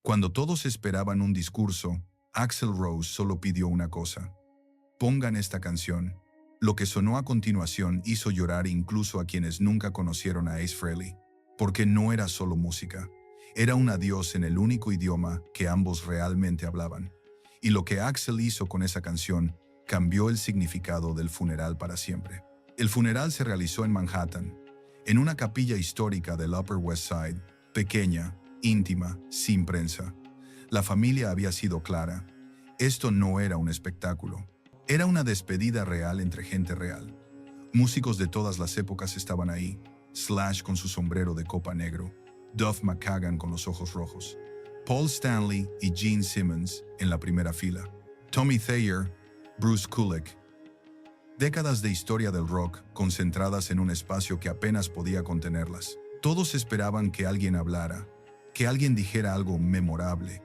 Cuando todos esperaban un discurso, Axl Rose solo pidió una cosa: pongan esta canción. Lo que sonó a continuación hizo llorar incluso a quienes nunca conocieron a Ace Frehley, porque no era solo música, era un adiós en el único idioma que ambos realmente hablaban. Y lo que Axl hizo con esa canción cambió el significado del funeral para siempre. El funeral se realizó en Manhattan, en una capilla histórica del Upper West Side, pequeña, íntima, sin prensa. La familia había sido clara: esto no era un espectáculo. Era una despedida real entre gente real. Músicos de todas las épocas estaban ahí: Slash con su sombrero de copa negro, Duff McKagan con los ojos rojos, Paul Stanley y Gene Simmons en la primera fila, Tommy Thayer, Bruce Kulick. Décadas de historia del rock concentradas en un espacio que apenas podía contenerlas. Todos esperaban que alguien hablara, que alguien dijera algo memorable,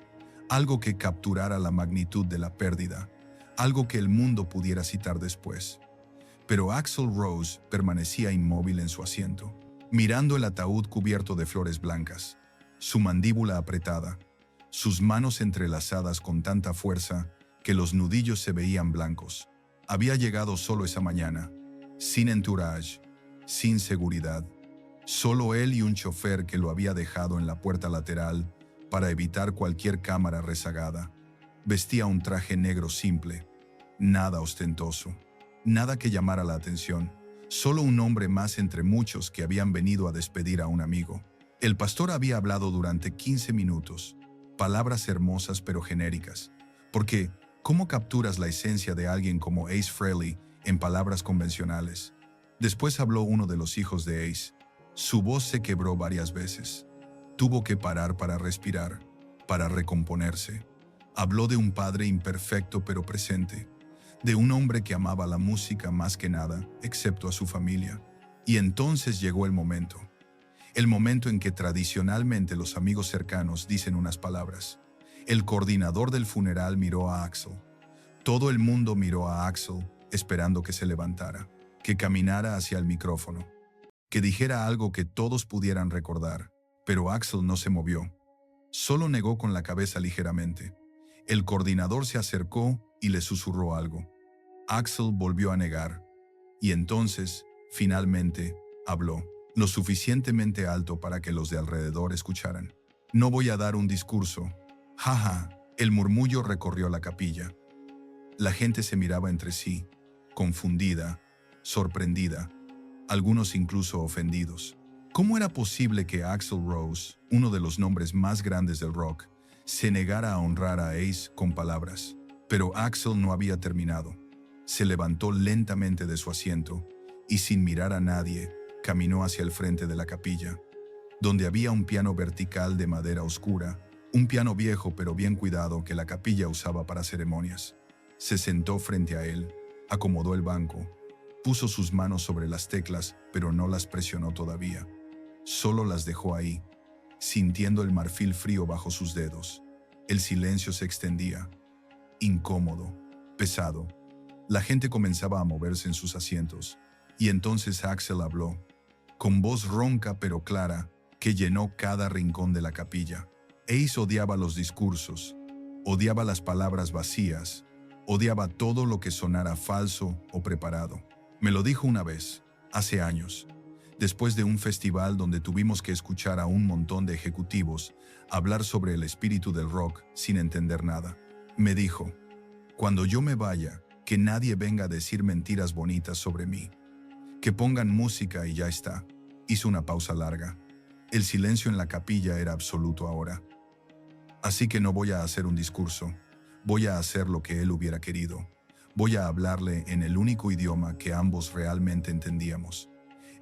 algo que capturara la magnitud de la pérdida, algo que el mundo pudiera citar después. Pero Axl Rose permanecía inmóvil en su asiento, mirando el ataúd cubierto de flores blancas, su mandíbula apretada, sus manos entrelazadas con tanta fuerza que los nudillos se veían blancos. Había llegado solo esa mañana, sin entourage, sin seguridad, solo él y un chofer que lo había dejado en la puerta lateral para evitar cualquier cámara rezagada. Vestía un traje negro simple, nada ostentoso, nada que llamara la atención, solo un hombre más entre muchos que habían venido a despedir a un amigo. El pastor había hablado durante 15 minutos, palabras hermosas pero genéricas, porque ¿cómo capturas la esencia de alguien como Ace Frehley en palabras convencionales? Después habló uno de los hijos de Ace. Su voz se quebró varias veces. Tuvo que parar para respirar, para recomponerse. Habló de un padre imperfecto pero presente, de un hombre que amaba la música más que nada, excepto a su familia. Y entonces llegó el momento en que tradicionalmente los amigos cercanos dicen unas palabras. El coordinador del funeral miró a Axl. Todo el mundo miró a Axl, esperando que se levantara, que caminara hacia el micrófono, que dijera algo que todos pudieran recordar. Pero Axl no se movió. Solo negó con la cabeza ligeramente. El coordinador se acercó y le susurró algo. Axl volvió a negar. Y entonces, finalmente, habló, lo suficientemente alto para que los de alrededor escucharan. No voy a dar un discurso. Jaja, el murmullo recorrió la capilla. La gente se miraba entre sí, confundida, sorprendida, algunos incluso ofendidos. ¿Cómo era posible que Axl Rose, uno de los nombres más grandes del rock, se negara a honrar a Ace con palabras? Pero Axl no había terminado. Se levantó lentamente de su asiento y, sin mirar a nadie, caminó hacia el frente de la capilla, donde había un piano vertical de madera oscura, un piano viejo pero bien cuidado que la capilla usaba para ceremonias. Se sentó frente a él, acomodó el banco, puso sus manos sobre las teclas, pero no las presionó todavía. Solo las dejó ahí, sintiendo el marfil frío bajo sus dedos. El silencio se extendía, incómodo, pesado. La gente comenzaba a moverse en sus asientos, y entonces Axl habló, con voz ronca pero clara, que llenó cada rincón de la capilla. Ace odiaba los discursos, odiaba las palabras vacías, odiaba todo lo que sonara falso o preparado. Me lo dijo una vez, hace años, después de un festival donde tuvimos que escuchar a un montón de ejecutivos hablar sobre el espíritu del rock sin entender nada. Me dijo, cuando yo me vaya, que nadie venga a decir mentiras bonitas sobre mí. Que pongan música y ya está. Hizo una pausa larga. El silencio en la capilla era absoluto ahora. Así que no voy a hacer un discurso. Voy a hacer lo que él hubiera querido. Voy a hablarle en el único idioma que ambos realmente entendíamos.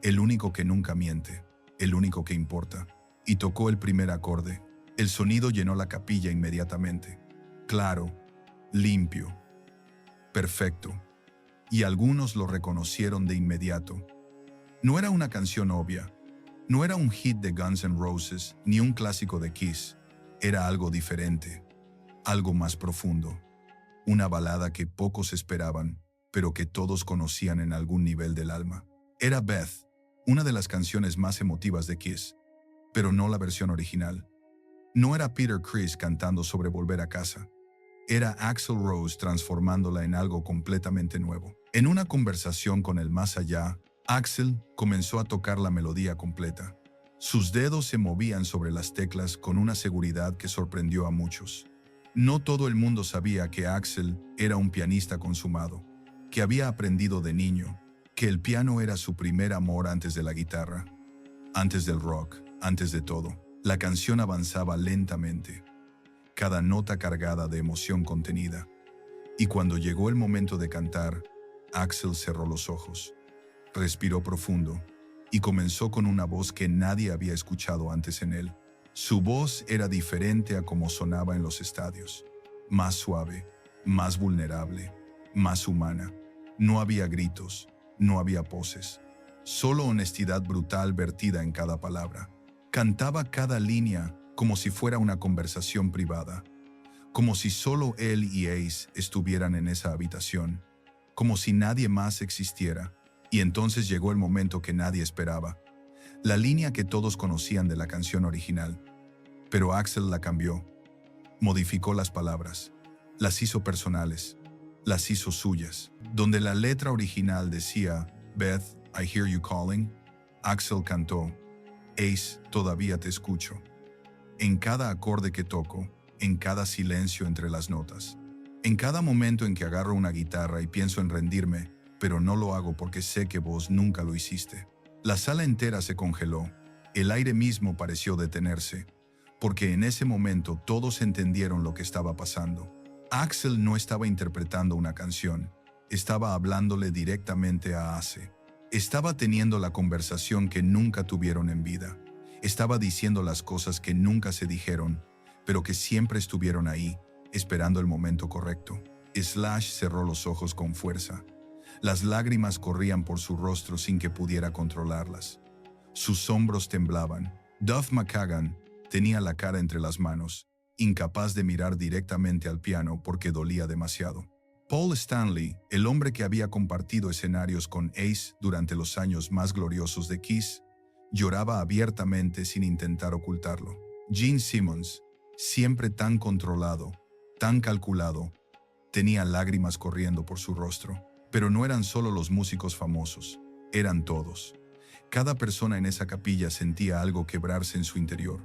El único que nunca miente. El único que importa. Y tocó el primer acorde. El sonido llenó la capilla inmediatamente. Claro, limpio, perfecto. Y algunos lo reconocieron de inmediato. No era una canción obvia. No era un hit de Guns N' Roses ni un clásico de Kiss. Era algo diferente, algo más profundo. Una balada que pocos esperaban, pero que todos conocían en algún nivel del alma. Era Beth, una de las canciones más emotivas de Kiss, pero no la versión original. No era Peter Criss cantando sobre volver a casa. Era Axl Rose transformándola en algo completamente nuevo. En una conversación con el más allá, Axl comenzó a tocar la melodía completa. Sus dedos se movían sobre las teclas con una seguridad que sorprendió a muchos. No todo el mundo sabía que Axl era un pianista consumado, que había aprendido de niño, que el piano era su primer amor antes de la guitarra, antes del rock, antes de todo. La canción avanzaba lentamente, cada nota cargada de emoción contenida. Y cuando llegó el momento de cantar, Axl cerró los ojos, respiró profundo y comenzó con una voz que nadie había escuchado antes en él. Su voz era diferente a como sonaba en los estadios, más suave, más vulnerable, más humana. No había gritos, no había poses, solo honestidad brutal vertida en cada palabra. Cantaba cada línea como si fuera una conversación privada, como si solo él y Ace estuvieran en esa habitación, como si nadie más existiera. Y entonces llegó el momento que nadie esperaba, la línea que todos conocían de la canción original. Pero Axl la cambió, modificó las palabras, las hizo personales, las hizo suyas. Donde la letra original decía, Beth, I hear you calling, Axl cantó, Ace, todavía te escucho. En cada acorde que toco, en cada silencio entre las notas, en cada momento en que agarro una guitarra y pienso en rendirme, pero no lo hago porque sé que vos nunca lo hiciste. La sala entera se congeló, el aire mismo pareció detenerse, porque en ese momento todos entendieron lo que estaba pasando. Axl no estaba interpretando una canción, estaba hablándole directamente a Ace. Estaba teniendo la conversación que nunca tuvieron en vida. Estaba diciendo las cosas que nunca se dijeron, pero que siempre estuvieron ahí, esperando el momento correcto. Slash cerró los ojos con fuerza. Las lágrimas corrían por su rostro sin que pudiera controlarlas. Sus hombros temblaban. Duff McKagan tenía la cara entre las manos, incapaz de mirar directamente al piano porque dolía demasiado. Paul Stanley, el hombre que había compartido escenarios con Ace durante los años más gloriosos de Kiss, lloraba abiertamente sin intentar ocultarlo. Gene Simmons, siempre tan controlado, tan calculado, tenía lágrimas corriendo por su rostro. Pero no eran solo los músicos famosos, eran todos. Cada persona en esa capilla sentía algo quebrarse en su interior.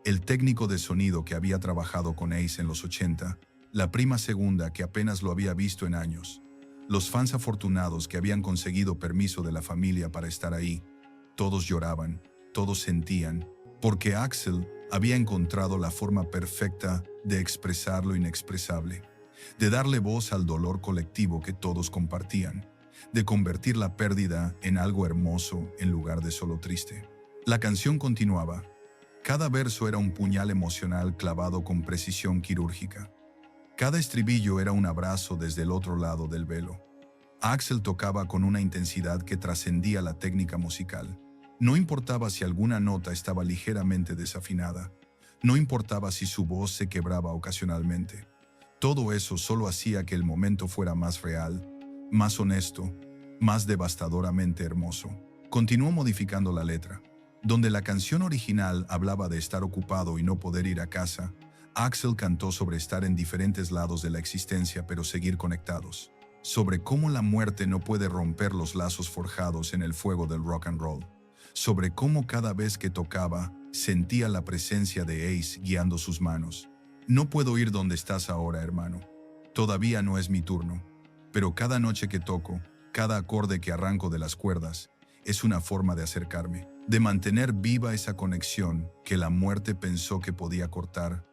El técnico de sonido que había trabajado con Ace en los 80, la prima segunda que apenas lo había visto en años, los fans afortunados que habían conseguido permiso de la familia para estar ahí, todos lloraban, todos sentían, porque Axl había encontrado la forma perfecta de expresar lo inexpresable, de darle voz al dolor colectivo que todos compartían, de convertir la pérdida en algo hermoso en lugar de solo triste. La canción continuaba. Cada verso era un puñal emocional clavado con precisión quirúrgica. Cada estribillo era un abrazo desde el otro lado del velo. Axl tocaba con una intensidad que trascendía la técnica musical. No importaba si alguna nota estaba ligeramente desafinada. No importaba si su voz se quebraba ocasionalmente. Todo eso solo hacía que el momento fuera más real, más honesto, más devastadoramente hermoso. Continuó modificando la letra. Donde la canción original hablaba de estar ocupado y no poder ir a casa, Axl cantó sobre estar en diferentes lados de la existencia pero seguir conectados. Sobre cómo la muerte no puede romper los lazos forjados en el fuego del rock and roll. Sobre cómo cada vez que tocaba, sentía la presencia de Ace guiando sus manos. No puedo ir donde estás ahora, hermano. Todavía no es mi turno. Pero cada noche que toco, cada acorde que arranco de las cuerdas, es una forma de acercarme, de mantener viva esa conexión que la muerte pensó que podía cortar,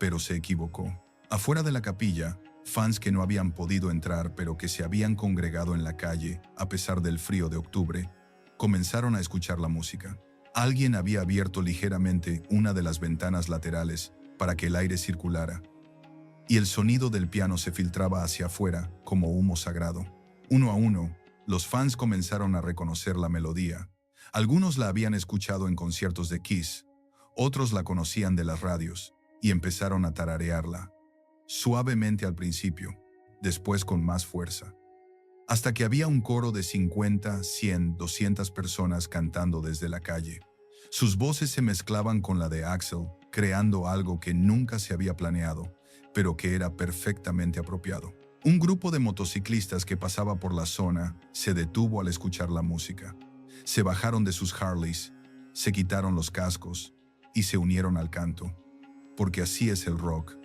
pero se equivocó. Afuera de la capilla, fans que no habían podido entrar pero que se habían congregado en la calle, a pesar del frío de octubre, comenzaron a escuchar la música. Alguien había abierto ligeramente una de las ventanas laterales para que el aire circulara, y el sonido del piano se filtraba hacia afuera como humo sagrado. Uno a uno, los fans comenzaron a reconocer la melodía. Algunos la habían escuchado en conciertos de Kiss, otros la conocían de las radios, y empezaron a tararearla, suavemente al principio, después con más fuerza, hasta que había un coro de 50, 100, 200 personas cantando desde la calle. Sus voces se mezclaban con la de Axl, creando algo que nunca se había planeado, pero que era perfectamente apropiado. Un grupo de motociclistas que pasaba por la zona se detuvo al escuchar la música. Se bajaron de sus Harleys, se quitaron los cascos y se unieron al canto. Porque así es el rock.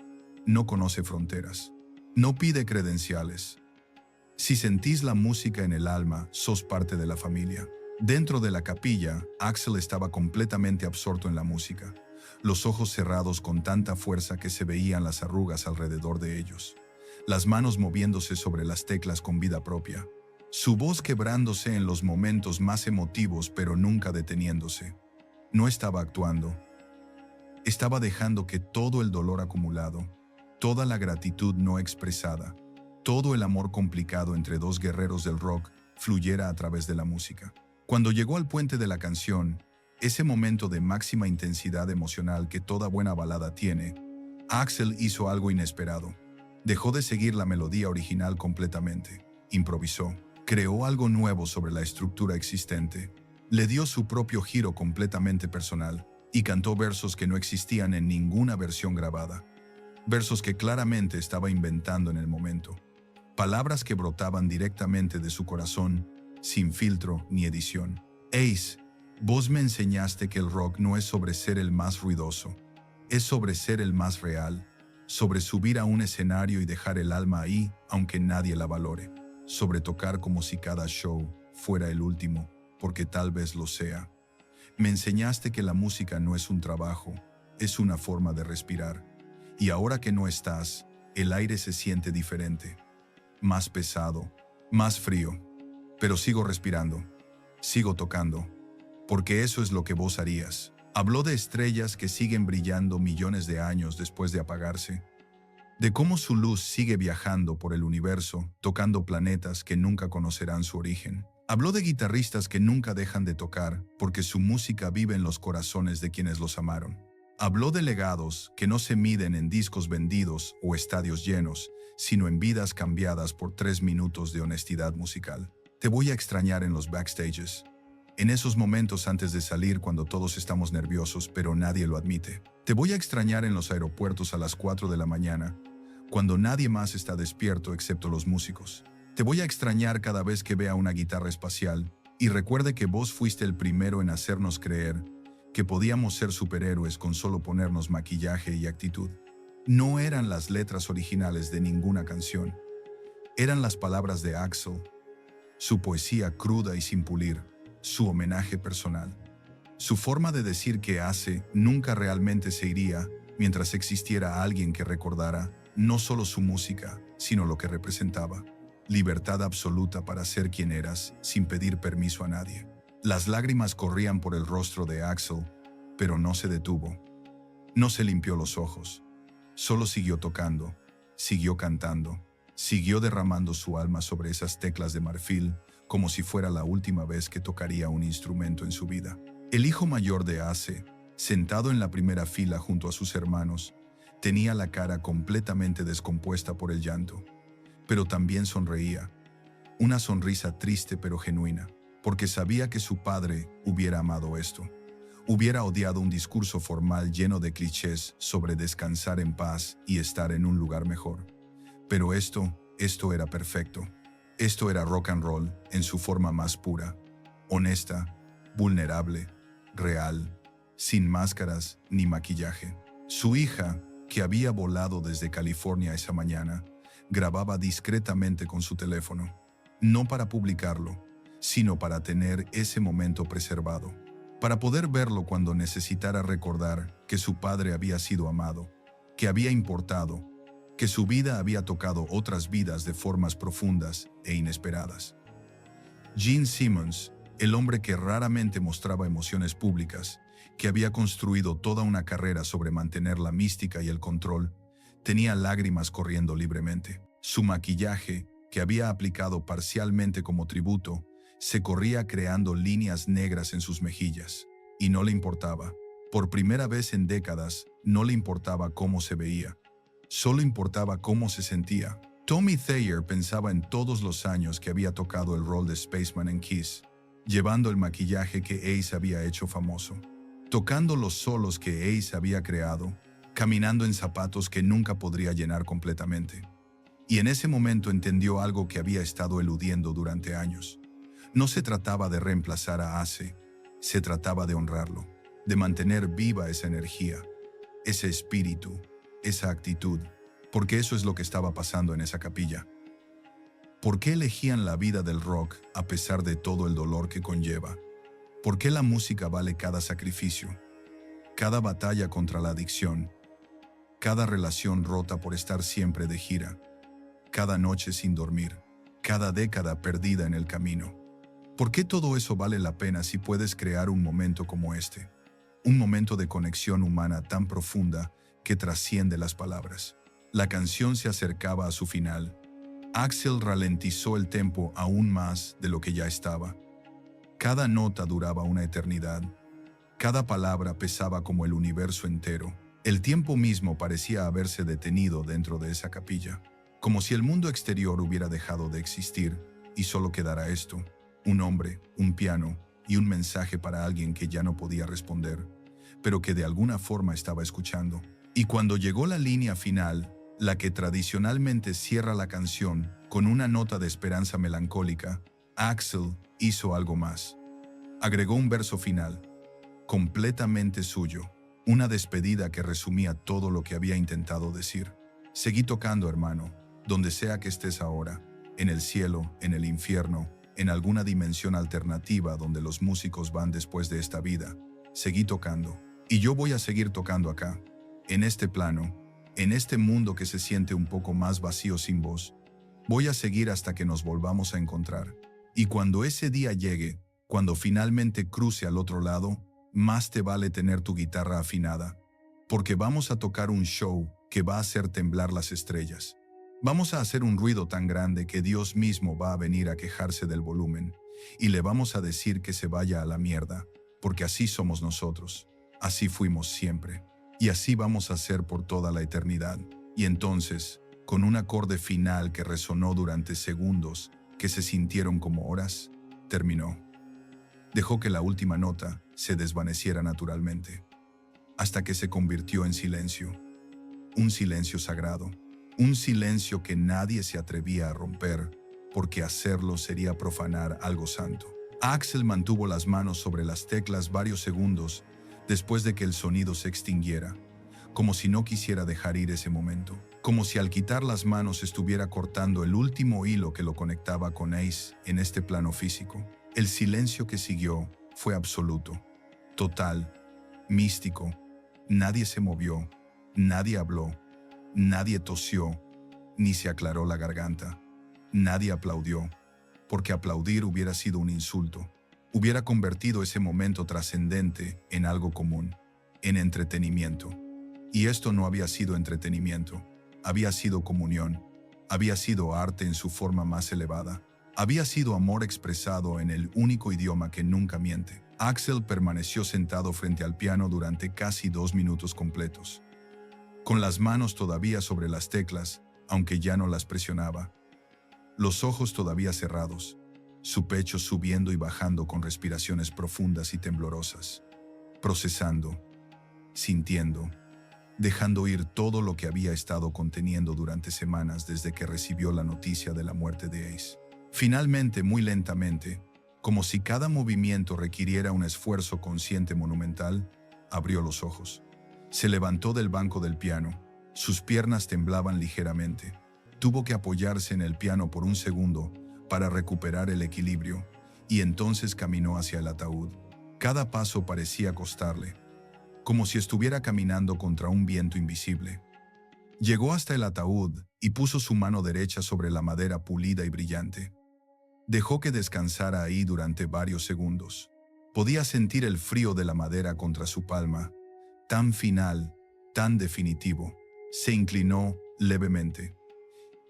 No conoce fronteras. No pide credenciales. Si sentís la música en el alma, sos parte de la familia. Dentro de la capilla, Axl estaba completamente absorto en la música, los ojos cerrados con tanta fuerza que se veían las arrugas alrededor de ellos, las manos moviéndose sobre las teclas con vida propia, su voz quebrándose en los momentos más emotivos pero nunca deteniéndose. No estaba actuando. Estaba dejando que todo el dolor acumulado, toda la gratitud no expresada, todo el amor complicado entre dos guerreros del rock fluyera a través de la música. Cuando llegó al puente de la canción, ese momento de máxima intensidad emocional que toda buena balada tiene, Axl hizo algo inesperado. Dejó de seguir la melodía original completamente. Improvisó. Creó algo nuevo sobre la estructura existente. Le dio su propio giro completamente personal y cantó versos que no existían en ninguna versión grabada. Versos que claramente estaba inventando en el momento. Palabras que brotaban directamente de su corazón, sin filtro ni edición. Ace, vos me enseñaste que el rock no es sobre ser el más ruidoso, es sobre ser el más real, sobre subir a un escenario y dejar el alma ahí, aunque nadie la valore, sobre tocar como si cada show fuera el último, porque tal vez lo sea. Me enseñaste que la música no es un trabajo, es una forma de respirar. Y ahora que no estás, el aire se siente diferente, más pesado, más frío. Pero sigo respirando, sigo tocando, porque eso es lo que vos harías. Habló de estrellas que siguen brillando millones de años después de apagarse, de cómo su luz sigue viajando por el universo, tocando planetas que nunca conocerán su origen. Habló de guitarristas que nunca dejan de tocar porque su música vive en los corazones de quienes los amaron. Habló de legados que no se miden en discos vendidos o estadios llenos, sino en vidas cambiadas por 3 minutos de honestidad musical. Te voy a extrañar en los backstages, en esos momentos antes de salir cuando todos estamos nerviosos pero nadie lo admite. Te voy a extrañar en los aeropuertos a las 4 de la mañana, cuando nadie más está despierto excepto los músicos. Te voy a extrañar cada vez que vea una guitarra espacial y recuerde que vos fuiste el primero en hacernos creer que podíamos ser superhéroes con solo ponernos maquillaje y actitud. No eran las letras originales de ninguna canción. Eran las palabras de Axl, su poesía cruda y sin pulir, su homenaje personal. Su forma de decir que hace nunca realmente se iría mientras existiera alguien que recordara no solo su música, sino lo que representaba. Libertad absoluta para ser quien eras sin pedir permiso a nadie. Las lágrimas corrían por el rostro de Axl, pero no se detuvo. No se limpió los ojos. Solo siguió tocando, siguió cantando, siguió derramando su alma sobre esas teclas de marfil como si fuera la última vez que tocaría un instrumento en su vida. El hijo mayor de Ace, sentado en la primera fila junto a sus hermanos, tenía la cara completamente descompuesta por el llanto, pero también sonreía, una sonrisa triste pero genuina, porque sabía que su padre hubiera amado esto. Hubiera odiado un discurso formal lleno de clichés sobre descansar en paz y estar en un lugar mejor. Pero esto era perfecto. Esto era rock and roll en su forma más pura, honesta, vulnerable, real, sin máscaras ni maquillaje. Su hija, que había volado desde California esa mañana, grababa discretamente con su teléfono, no para publicarlo, sino para tener ese momento preservado, para poder verlo cuando necesitara recordar que su padre había sido amado, que había importado, que su vida había tocado otras vidas de formas profundas e inesperadas. Gene Simmons, el hombre que raramente mostraba emociones públicas, que había construido toda una carrera sobre mantener la mística y el control, tenía lágrimas corriendo libremente. Su maquillaje, que había aplicado parcialmente como tributo, se corría creando líneas negras en sus mejillas, y no le importaba. Por primera vez en décadas, no le importaba cómo se veía, solo importaba cómo se sentía. Tommy Thayer pensaba en todos los años que había tocado el rol de Spaceman en Kiss, llevando el maquillaje que Ace había hecho famoso. tocando los solos que Ace había creado, caminando en zapatos que nunca podría llenar completamente. Y en ese momento entendió algo que había estado eludiendo durante años. No se trataba de reemplazar a Ace, se trataba de honrarlo, de mantener viva esa energía, ese espíritu, esa actitud, porque eso es lo que estaba pasando en esa capilla. ¿Por qué elegían la vida del rock a pesar de todo el dolor que conlleva? ¿Por qué la música vale cada sacrificio, cada batalla contra la adicción, cada relación rota por estar siempre de gira, cada noche sin dormir, cada década perdida en el camino? ¿Por qué todo eso vale la pena si puedes crear un momento como este? Un momento de conexión humana tan profunda que trasciende las palabras. La canción se acercaba a su final. Axl ralentizó el tempo aún más de lo que ya estaba. Cada nota duraba una eternidad. Cada palabra pesaba como el universo entero. El tiempo mismo parecía haberse detenido dentro de esa capilla, como si el mundo exterior hubiera dejado de existir y solo quedara esto, un hombre, un piano y un mensaje para alguien que ya no podía responder, pero que de alguna forma estaba escuchando. Y cuando llegó la línea final, la que tradicionalmente cierra la canción con una nota de esperanza melancólica, Axl hizo algo más. Agregó un verso final, completamente suyo, una despedida que resumía todo lo que había intentado decir. Seguí tocando, hermano, donde sea que estés ahora, en el cielo, en el infierno, en alguna dimensión alternativa donde los músicos van después de esta vida. Seguí tocando. Y yo voy a seguir tocando acá, en este plano, en este mundo que se siente un poco más vacío sin vos. Voy a seguir hasta que nos volvamos a encontrar. Y cuando ese día llegue, cuando finalmente cruce al otro lado, más te vale tener tu guitarra afinada, porque vamos a tocar un show que va a hacer temblar las estrellas. Vamos a hacer un ruido tan grande que Dios mismo va a venir a quejarse del volumen, y le vamos a decir que se vaya a la mierda, porque así somos nosotros, así fuimos siempre. Y así vamos a ser por toda la eternidad. Y entonces, con un acorde final que resonó durante segundos, que se sintieron como horas, terminó. Dejó que la última nota se desvaneciera naturalmente, hasta que se convirtió en silencio. Un silencio sagrado, un silencio que nadie se atrevía a romper, porque hacerlo sería profanar algo santo. Axl mantuvo las manos sobre las teclas varios segundos, después de que el sonido se extinguiera, como si no quisiera dejar ir ese momento, como si al quitar las manos estuviera cortando el último hilo que lo conectaba con Ace en este plano físico. El silencio que siguió fue absoluto, total, místico. Nadie se movió, nadie habló, nadie tosió, ni se aclaró la garganta. Nadie aplaudió, porque aplaudir hubiera sido un insulto. Hubiera convertido ese momento trascendente en algo común, en entretenimiento. Y esto no había sido entretenimiento, había sido comunión, había sido arte en su forma más elevada, había sido amor expresado en el único idioma que nunca miente. Axl permaneció sentado frente al piano durante casi 2 minutos completos, con las manos todavía sobre las teclas, aunque ya no las presionaba, los ojos todavía cerrados, su pecho subiendo y bajando con respiraciones profundas y temblorosas, procesando, sintiendo, dejando ir todo lo que había estado conteniendo durante semanas desde que recibió la noticia de la muerte de Ace. Finalmente, muy lentamente, como si cada movimiento requiriera un esfuerzo consciente monumental, abrió los ojos. Se levantó del banco del piano, sus piernas temblaban ligeramente. Tuvo que apoyarse en el piano por un segundo para recuperar el equilibrio, y entonces caminó hacia el ataúd. Cada paso parecía costarle, como si estuviera caminando contra un viento invisible. Llegó hasta el ataúd y puso su mano derecha sobre la madera pulida y brillante. Dejó que descansara ahí durante varios segundos. Podía sentir el frío de la madera contra su palma, tan final, tan definitivo. Se inclinó levemente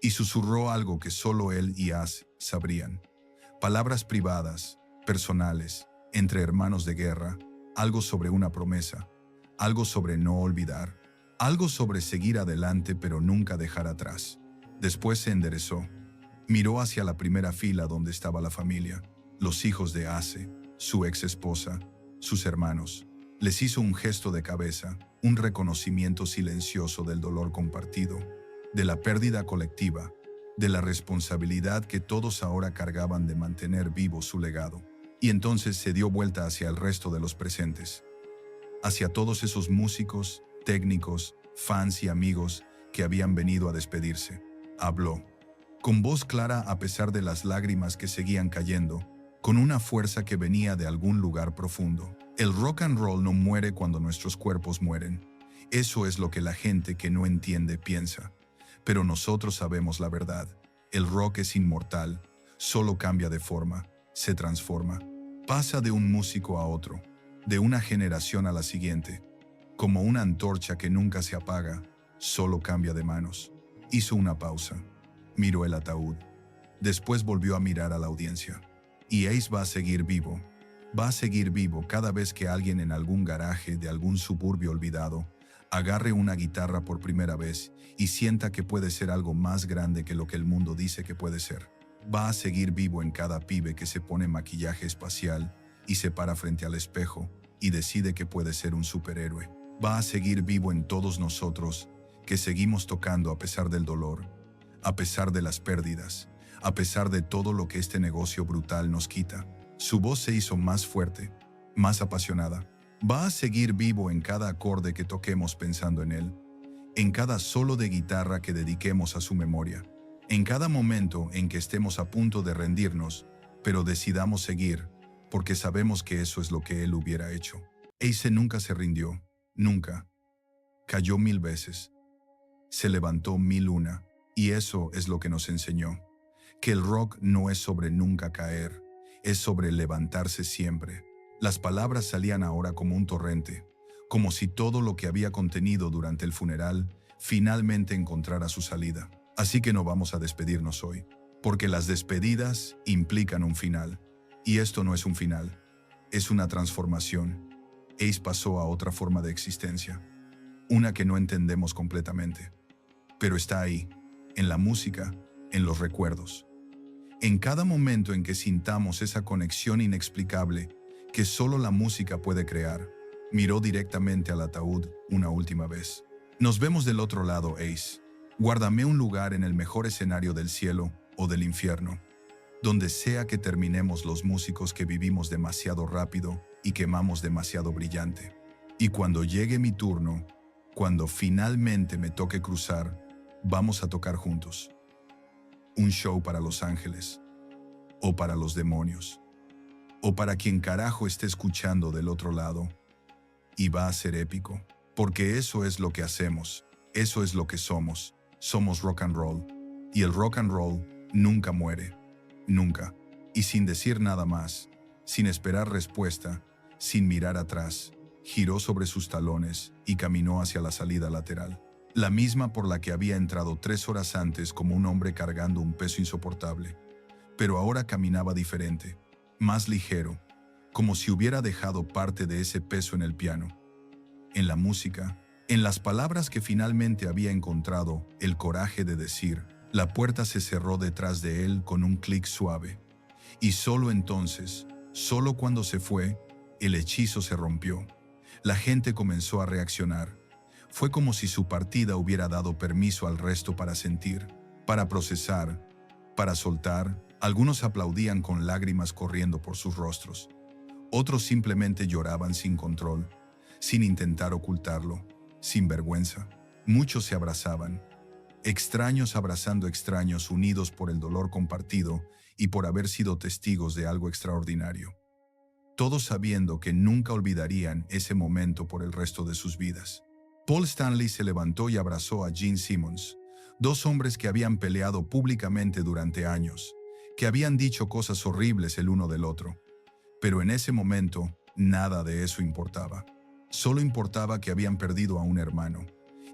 y susurró algo que solo él y Ace sabrían. Palabras privadas, personales, entre hermanos de guerra, algo sobre una promesa, algo sobre no olvidar, algo sobre seguir adelante pero nunca dejar atrás. Después se enderezó, miró hacia la primera fila donde estaba la familia, los hijos de Ace, su ex esposa, sus hermanos. Les hizo un gesto de cabeza, un reconocimiento silencioso del dolor compartido, de la pérdida colectiva, de la responsabilidad que todos ahora cargaban de mantener vivo su legado. Y entonces se dio vuelta hacia el resto de los presentes, hacia todos esos músicos, técnicos, fans y amigos que habían venido a despedirse. Habló, con voz clara a pesar de las lágrimas que seguían cayendo, con una fuerza que venía de algún lugar profundo. El rock and roll no muere cuando nuestros cuerpos mueren. Eso es lo que la gente que no entiende piensa. Pero nosotros sabemos la verdad. El rock es inmortal, solo cambia de forma, se transforma. Pasa de un músico a otro, de una generación a la siguiente, como una antorcha que nunca se apaga, solo cambia de manos. Hizo una pausa, miró el ataúd, después volvió a mirar a la audiencia. Y Ace va a seguir vivo. Va a seguir vivo cada vez que alguien en algún garaje de algún suburbio olvidado agarre una guitarra por primera vez y sienta que puede ser algo más grande que lo que el mundo dice que puede ser. Va a seguir vivo en cada pibe que se pone maquillaje espacial y se para frente al espejo y decide que puede ser un superhéroe. Va a seguir vivo en todos nosotros que seguimos tocando a pesar del dolor, a pesar de las pérdidas, a pesar de todo lo que este negocio brutal nos quita. Su voz se hizo más fuerte, más apasionada. Va a seguir vivo en cada acorde que toquemos pensando en él, en cada solo de guitarra que dediquemos a su memoria, en cada momento en que estemos a punto de rendirnos, pero decidamos seguir, porque sabemos que eso es lo que él hubiera hecho. Ace nunca se rindió, nunca. Cayó 1000 veces. Se levantó 1001, y eso es lo que nos enseñó. Que el rock no es sobre nunca caer, es sobre levantarse siempre. Las palabras salían ahora como un torrente, como si todo lo que había contenido durante el funeral finalmente encontrara su salida. Así que no vamos a despedirnos hoy, porque las despedidas implican un final. Y esto no es un final, es una transformación. Ace pasó a otra forma de existencia, una que no entendemos completamente. Pero está ahí, en la música, en los recuerdos. En cada momento en que sintamos esa conexión inexplicable que solo la música puede crear, miró directamente al ataúd una última vez. Nos vemos del otro lado, Ace. Guárdame un lugar en el mejor escenario del cielo o del infierno, donde sea que terminemos los músicos que vivimos demasiado rápido y quemamos demasiado brillante. Y cuando llegue mi turno, cuando finalmente me toque cruzar, vamos a tocar juntos. Un show para los ángeles, o para los demonios, o para quien carajo esté escuchando del otro lado. Y va a ser épico, porque eso es lo que hacemos, eso es lo que somos. Somos rock and roll, y el rock and roll nunca muere, nunca. Y sin decir nada más, sin esperar respuesta, sin mirar atrás, giró sobre sus talones y caminó hacia la salida lateral, la misma por la que había entrado 3 horas antes como un hombre cargando un peso insoportable. Pero ahora caminaba diferente, más ligero, como si hubiera dejado parte de ese peso en el piano, en la música, en las palabras que finalmente había encontrado el coraje de decir. La puerta se cerró detrás de él con un clic suave. Y solo entonces, solo cuando se fue, el hechizo se rompió. La gente comenzó a reaccionar. Fue como si su partida hubiera dado permiso al resto para sentir, para procesar, para soltar. Algunos aplaudían con lágrimas corriendo por sus rostros. Otros simplemente lloraban sin control, sin intentar ocultarlo, sin vergüenza. Muchos se abrazaban. Extraños abrazando extraños unidos por el dolor compartido y por haber sido testigos de algo extraordinario. Todos sabiendo que nunca olvidarían ese momento por el resto de sus vidas. Paul Stanley se levantó y abrazó a Gene Simmons, 2 hombres que habían peleado públicamente durante años, que habían dicho cosas horribles el uno del otro. Pero en ese momento, nada de eso importaba. Solo importaba que habían perdido a un hermano,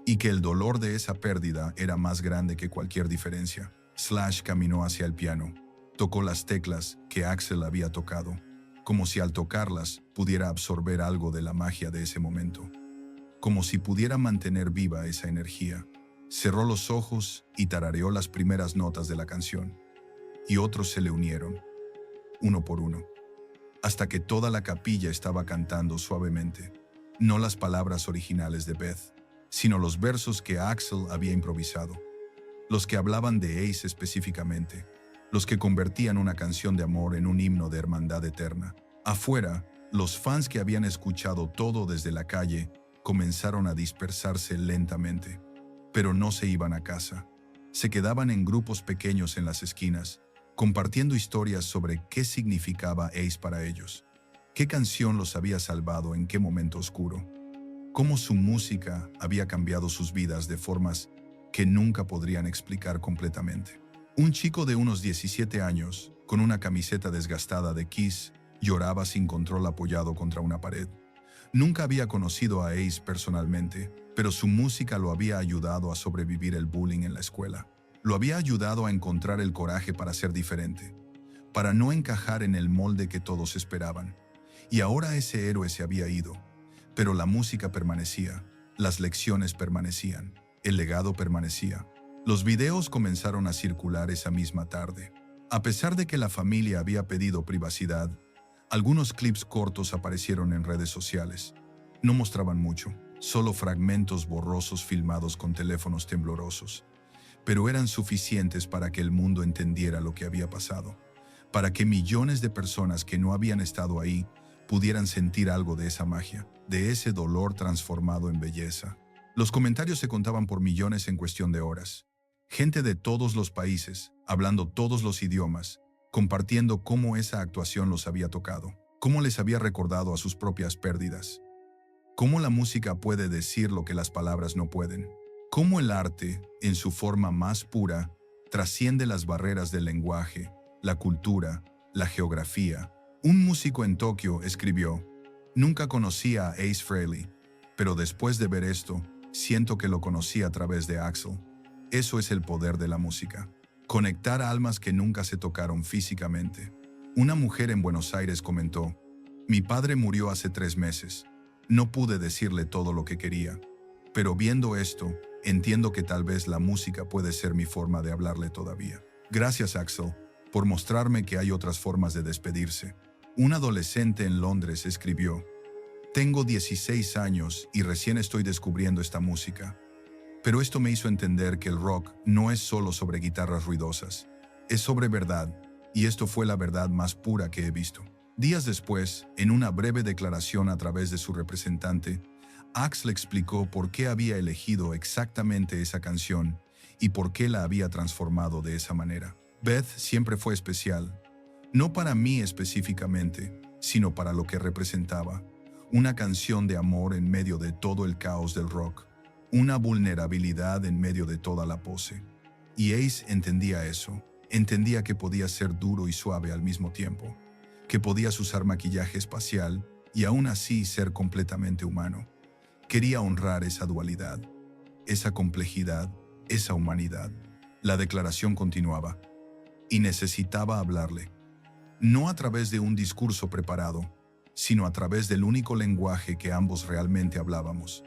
y que el dolor de esa pérdida era más grande que cualquier diferencia. Slash caminó hacia el piano, tocó las teclas que Axl había tocado, como si al tocarlas pudiera absorber algo de la magia de ese momento, como si pudiera mantener viva esa energía. Cerró los ojos y tarareó las primeras notas de la canción, y otros se le unieron, uno por uno, hasta que toda la capilla estaba cantando suavemente. no las palabras originales de Beth, sino los versos que Axl había improvisado, los que hablaban de Ace específicamente, los que convertían una canción de amor en un himno de hermandad eterna. Afuera, los fans que habían escuchado todo desde la calle comenzaron a dispersarse lentamente, pero no se iban a casa. Se quedaban en grupos pequeños en las esquinas, compartiendo historias sobre qué significaba Ace para ellos, qué canción los había salvado en qué momento oscuro, cómo su música había cambiado sus vidas de formas que nunca podrían explicar completamente. Un chico de unos 17 años, con una camiseta desgastada de Kiss, lloraba sin control apoyado contra una pared. Nunca había conocido a Ace personalmente, pero su música lo había ayudado a sobrevivir el bullying en la escuela. Lo había ayudado a encontrar el coraje para ser diferente, para no encajar en el molde que todos esperaban. Y ahora ese héroe se había ido, pero la música permanecía, las lecciones permanecían, el legado permanecía. Los videos comenzaron a circular esa misma tarde. A pesar de que la familia había pedido privacidad, algunos clips cortos aparecieron en redes sociales. No mostraban mucho, solo fragmentos borrosos filmados con teléfonos temblorosos, pero eran suficientes para que el mundo entendiera lo que había pasado, para que millones de personas que no habían estado ahí pudieran sentir algo de esa magia, de ese dolor transformado en belleza. Los comentarios se contaban por millones en cuestión de horas. Gente de todos los países, hablando todos los idiomas, compartiendo cómo esa actuación los había tocado, cómo les había recordado a sus propias pérdidas, cómo la música puede decir lo que las palabras no pueden, cómo el arte, en su forma más pura, trasciende las barreras del lenguaje, la cultura, la geografía. Un músico en Tokio escribió: "Nunca conocí a Ace Frehley, pero después de ver esto, siento que lo conocí a través de Axl". Eso es el poder de la música. Conectar almas que nunca se tocaron físicamente. Una mujer en Buenos Aires comentó: "Mi padre murió hace 3 meses. No pude decirle todo lo que quería. Pero viendo esto, entiendo que tal vez la música puede ser mi forma de hablarle todavía. Gracias, Axl, por mostrarme que hay otras formas de despedirse". Un adolescente en Londres escribió: "Tengo 16 años y recién estoy descubriendo esta música. Pero esto me hizo entender que el rock no es solo sobre guitarras ruidosas, es sobre verdad, y esto fue la verdad más pura que he visto". Días después, en una breve declaración a través de su representante, Axl explicó por qué había elegido exactamente esa canción y por qué la había transformado de esa manera. "Beth siempre fue especial, no para mí específicamente, sino para lo que representaba, una canción de amor en medio de todo el caos del rock. Una vulnerabilidad en medio de toda la pose". Y Ace entendía eso, entendía que podía ser duro y suave al mismo tiempo, que podías usar maquillaje espacial y aún así ser completamente humano. Quería honrar esa dualidad, esa complejidad, esa humanidad. La declaración continuaba, y necesitaba hablarle, no a través de un discurso preparado, sino a través del único lenguaje que ambos realmente hablábamos.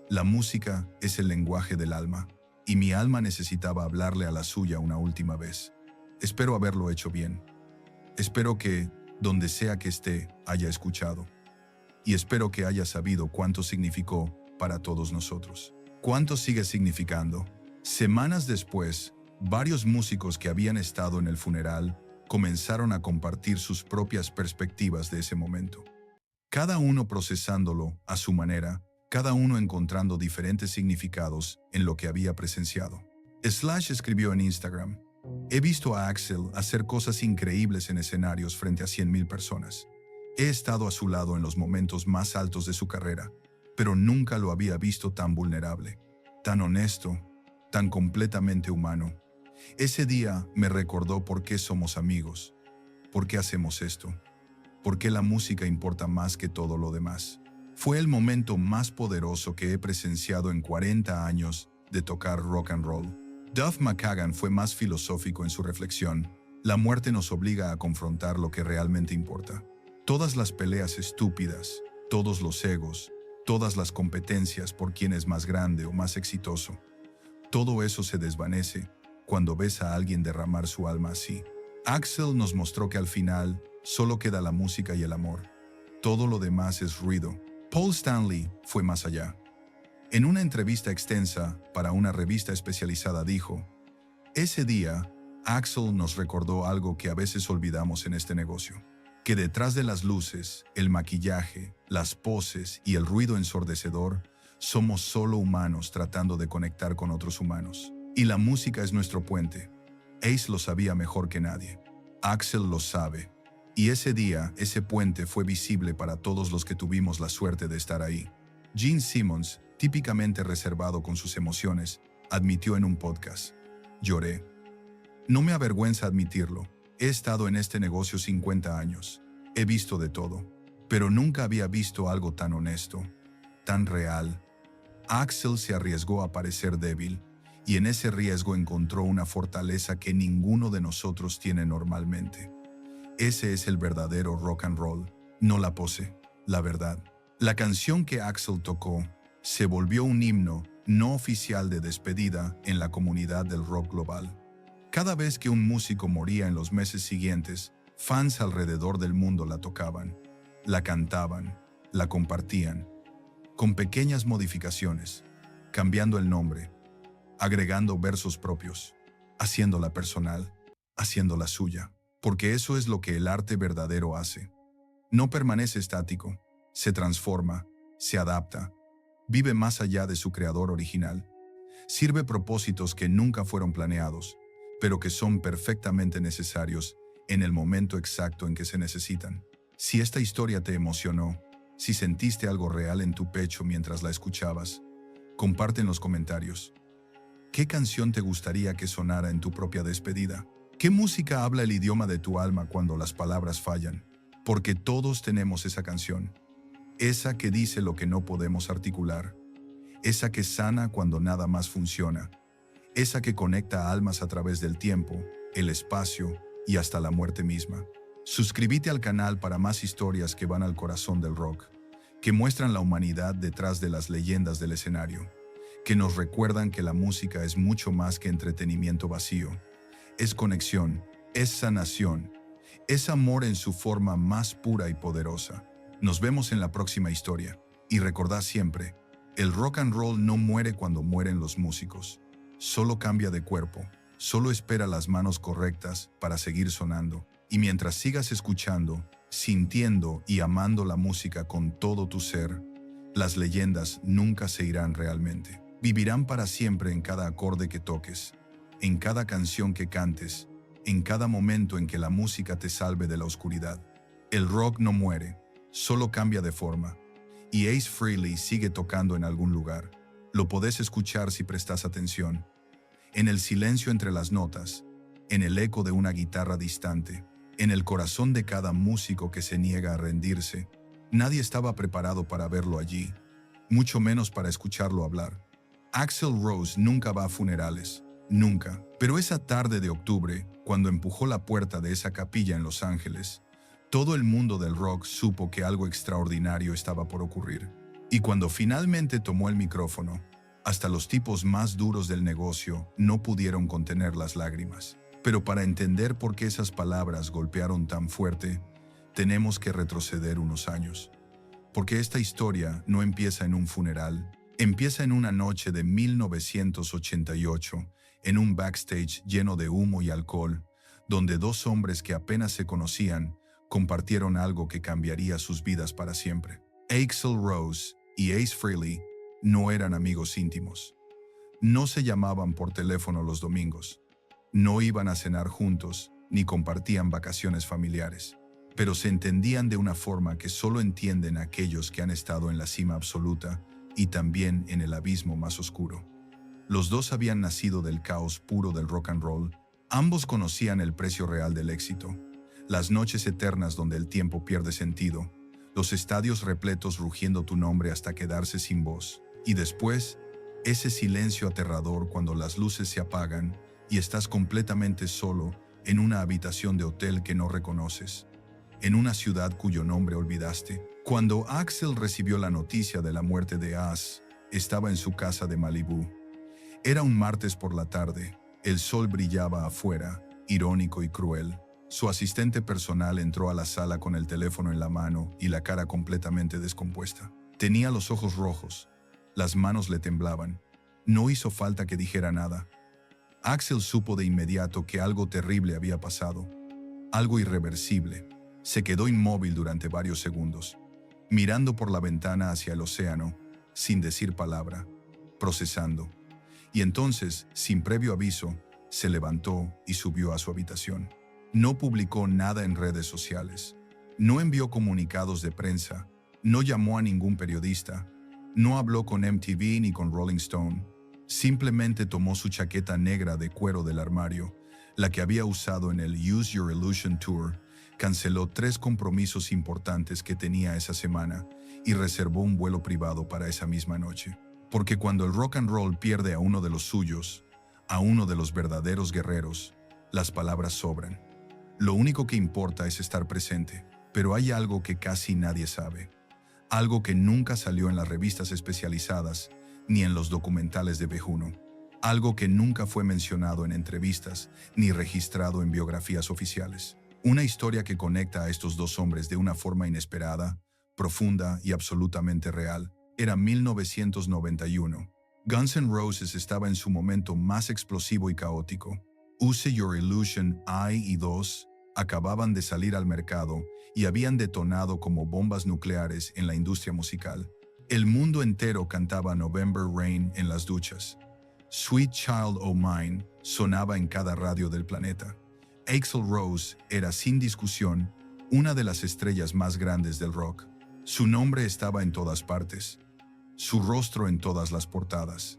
La música es el lenguaje del alma, y mi alma necesitaba hablarle a la suya una última vez. Espero haberlo hecho bien. Espero que, donde sea que esté, haya escuchado. Y espero que haya sabido cuánto significó para todos nosotros. ¿Cuánto sigue significando? Semanas después, varios músicos que habían estado en el funeral comenzaron a compartir sus propias perspectivas de ese momento. Cada uno procesándolo a su manera, cada uno encontrando diferentes significados en lo que había presenciado. Slash escribió en Instagram: "He visto a Axl hacer cosas increíbles en escenarios frente a 100,000 personas. He estado a su lado en los momentos más altos de su carrera, pero nunca lo había visto tan vulnerable, tan honesto, tan completamente humano. Ese día me recordó por qué somos amigos, por qué hacemos esto, por qué la música importa más que todo lo demás. Fue el momento más poderoso que he presenciado en 40 años de tocar rock and roll". Duff McKagan fue más filosófico en su reflexión: "La muerte nos obliga a confrontar lo que realmente importa. Todas las peleas estúpidas, todos los egos, todas las competencias por quién es más grande o más exitoso, todo eso se desvanece cuando ves a alguien derramar su alma así". Axl nos mostró que al final solo queda la música y el amor. Todo lo demás es ruido, Paul Stanley fue más allá. En una entrevista extensa para una revista especializada dijo: ese día, Axl nos recordó algo que a veces olvidamos en este negocio, que detrás de las luces, el maquillaje, las poses y el ruido ensordecedor, somos solo humanos tratando de conectar con otros humanos. Y la música es nuestro puente. Ace lo sabía mejor que nadie. Axl lo sabe. Y ese día, ese puente fue visible para todos los que tuvimos la suerte de estar ahí. Gene Simmons, típicamente reservado con sus emociones, admitió en un podcast: lloré. No me avergüenza admitirlo. He estado en este negocio 50 años. He visto de todo. Pero nunca había visto algo tan honesto, tan real. Axl se arriesgó a parecer débil, y en ese riesgo encontró una fortaleza que ninguno de nosotros tiene normalmente. Ese es el verdadero rock and roll, no la pose, la verdad. La canción que Axl tocó se volvió un himno no oficial de despedida en la comunidad del rock global. Cada vez que un músico moría en los meses siguientes, fans alrededor del mundo la tocaban, la cantaban, la compartían, con pequeñas modificaciones, cambiando el nombre, agregando versos propios, haciéndola personal, haciéndola suya. Porque eso es lo que el arte verdadero hace. No permanece estático, se transforma, se adapta, vive más allá de su creador original. Sirve propósitos que nunca fueron planeados, pero que son perfectamente necesarios en el momento exacto en que se necesitan. Si esta historia te emocionó, si sentiste algo real en tu pecho mientras la escuchabas, comparte en los comentarios. ¿Qué canción te gustaría que sonara en tu propia despedida? ¿Qué música habla el idioma de tu alma cuando las palabras fallan? Porque todos tenemos esa canción. Esa que dice lo que no podemos articular. Esa que sana cuando nada más funciona. Esa que conecta almas a través del tiempo, el espacio y hasta la muerte misma. Suscríbete al canal para más historias que van al corazón del rock, que muestran la humanidad detrás de las leyendas del escenario, que nos recuerdan que la música es mucho más que entretenimiento vacío. Es conexión, es sanación, es amor en su forma más pura y poderosa. Nos vemos en la próxima historia. Y recordad siempre, el rock and roll no muere cuando mueren los músicos. Solo cambia de cuerpo, solo espera las manos correctas para seguir sonando. Y mientras sigas escuchando, sintiendo y amando la música con todo tu ser, las leyendas nunca se irán realmente. Vivirán para siempre en cada acorde que toques, en cada canción que cantes, en cada momento en que la música te salve de la oscuridad. El rock no muere, solo cambia de forma. Y Ace Frehley sigue tocando en algún lugar. Lo podés escuchar si prestas atención. En el silencio entre las notas, en el eco de una guitarra distante, en el corazón de cada músico que se niega a rendirse. Nadie estaba preparado para verlo allí, mucho menos para escucharlo hablar. Axl Rose nunca va a funerales. Nunca. Pero esa tarde de octubre, cuando empujó la puerta de esa capilla en Los Ángeles, todo el mundo del rock supo que algo extraordinario estaba por ocurrir. Y cuando finalmente tomó el micrófono, hasta los tipos más duros del negocio no pudieron contener las lágrimas. Pero para entender por qué esas palabras golpearon tan fuerte, tenemos que retroceder unos años. Porque esta historia no empieza en un funeral, empieza en una noche de 1988, en un backstage lleno de humo y alcohol, donde dos hombres que apenas se conocían compartieron algo que cambiaría sus vidas para siempre. Axl Rose y Ace Frehley no eran amigos íntimos. No se llamaban por teléfono los domingos. No iban a cenar juntos, ni compartían vacaciones familiares. Pero se entendían de una forma que solo entienden aquellos que han estado en la cima absoluta y también en el abismo más oscuro. Los dos habían nacido del caos puro del rock and roll. Ambos conocían el precio real del éxito, las noches eternas donde el tiempo pierde sentido, los estadios repletos rugiendo tu nombre hasta quedarse sin voz, y después, ese silencio aterrador cuando las luces se apagan y estás completamente solo en una habitación de hotel que no reconoces, en una ciudad cuyo nombre olvidaste. Cuando Axl recibió la noticia de la muerte de Ace, estaba en su casa de Malibú. Era un martes por la tarde, el sol brillaba afuera, irónico y cruel. Su asistente personal entró a la sala con el teléfono en la mano y la cara completamente descompuesta. Tenía los ojos rojos, las manos le temblaban. No hizo falta que dijera nada. Axl supo de inmediato que algo terrible había pasado, algo irreversible. Se quedó inmóvil durante varios segundos, mirando por la ventana hacia el océano, sin decir palabra, procesando. Y entonces, sin previo aviso, se levantó y subió a su habitación. No publicó nada en redes sociales, no envió comunicados de prensa, no llamó a ningún periodista, no habló con MTV ni con Rolling Stone. Simplemente tomó su chaqueta negra de cuero del armario, la que había usado en el Use Your Illusion Tour, canceló 3 compromisos importantes que tenía esa semana y reservó un vuelo privado para esa misma noche. Porque cuando el rock and roll pierde a uno de los suyos, a uno de los verdaderos guerreros, las palabras sobran. Lo único que importa es estar presente, pero hay algo que casi nadie sabe. Algo que nunca salió en las revistas especializadas ni en los documentales de VH1. Algo que nunca fue mencionado en entrevistas ni registrado en biografías oficiales. Una historia que conecta a estos dos hombres de una forma inesperada, profunda y absolutamente real. Era 1991. Guns N' Roses estaba en su momento más explosivo y caótico. Use Your Illusion 1 y 2 acababan de salir al mercado y habían detonado como bombas nucleares en la industria musical. El mundo entero cantaba November Rain en las duchas. Sweet Child O' Mine sonaba en cada radio del planeta. Axl Rose era sin discusión una de las estrellas más grandes del rock. Su nombre estaba en todas partes, su rostro en todas las portadas.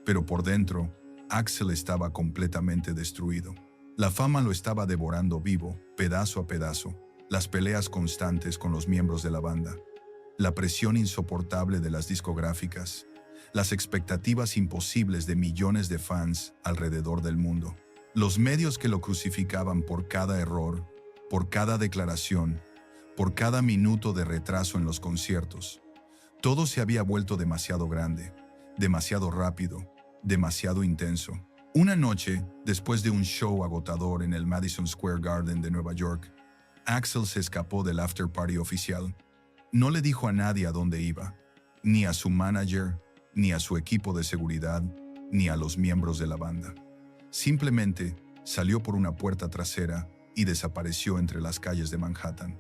Pero por dentro, Axl estaba completamente destruido. La fama lo estaba devorando vivo, pedazo a pedazo. Las peleas constantes con los miembros de la banda, la presión insoportable de las discográficas, las expectativas imposibles de millones de fans alrededor del mundo, los medios que lo crucificaban por cada error, por cada declaración, por cada minuto de retraso en los conciertos. Todo se había vuelto demasiado grande, demasiado rápido, demasiado intenso. Una noche, después de un show agotador en el Madison Square Garden de Nueva York, Axl se escapó del after party oficial. No le dijo a nadie a dónde iba, ni a su manager, ni a su equipo de seguridad, ni a los miembros de la banda. Simplemente salió por una puerta trasera y desapareció entre las calles de Manhattan.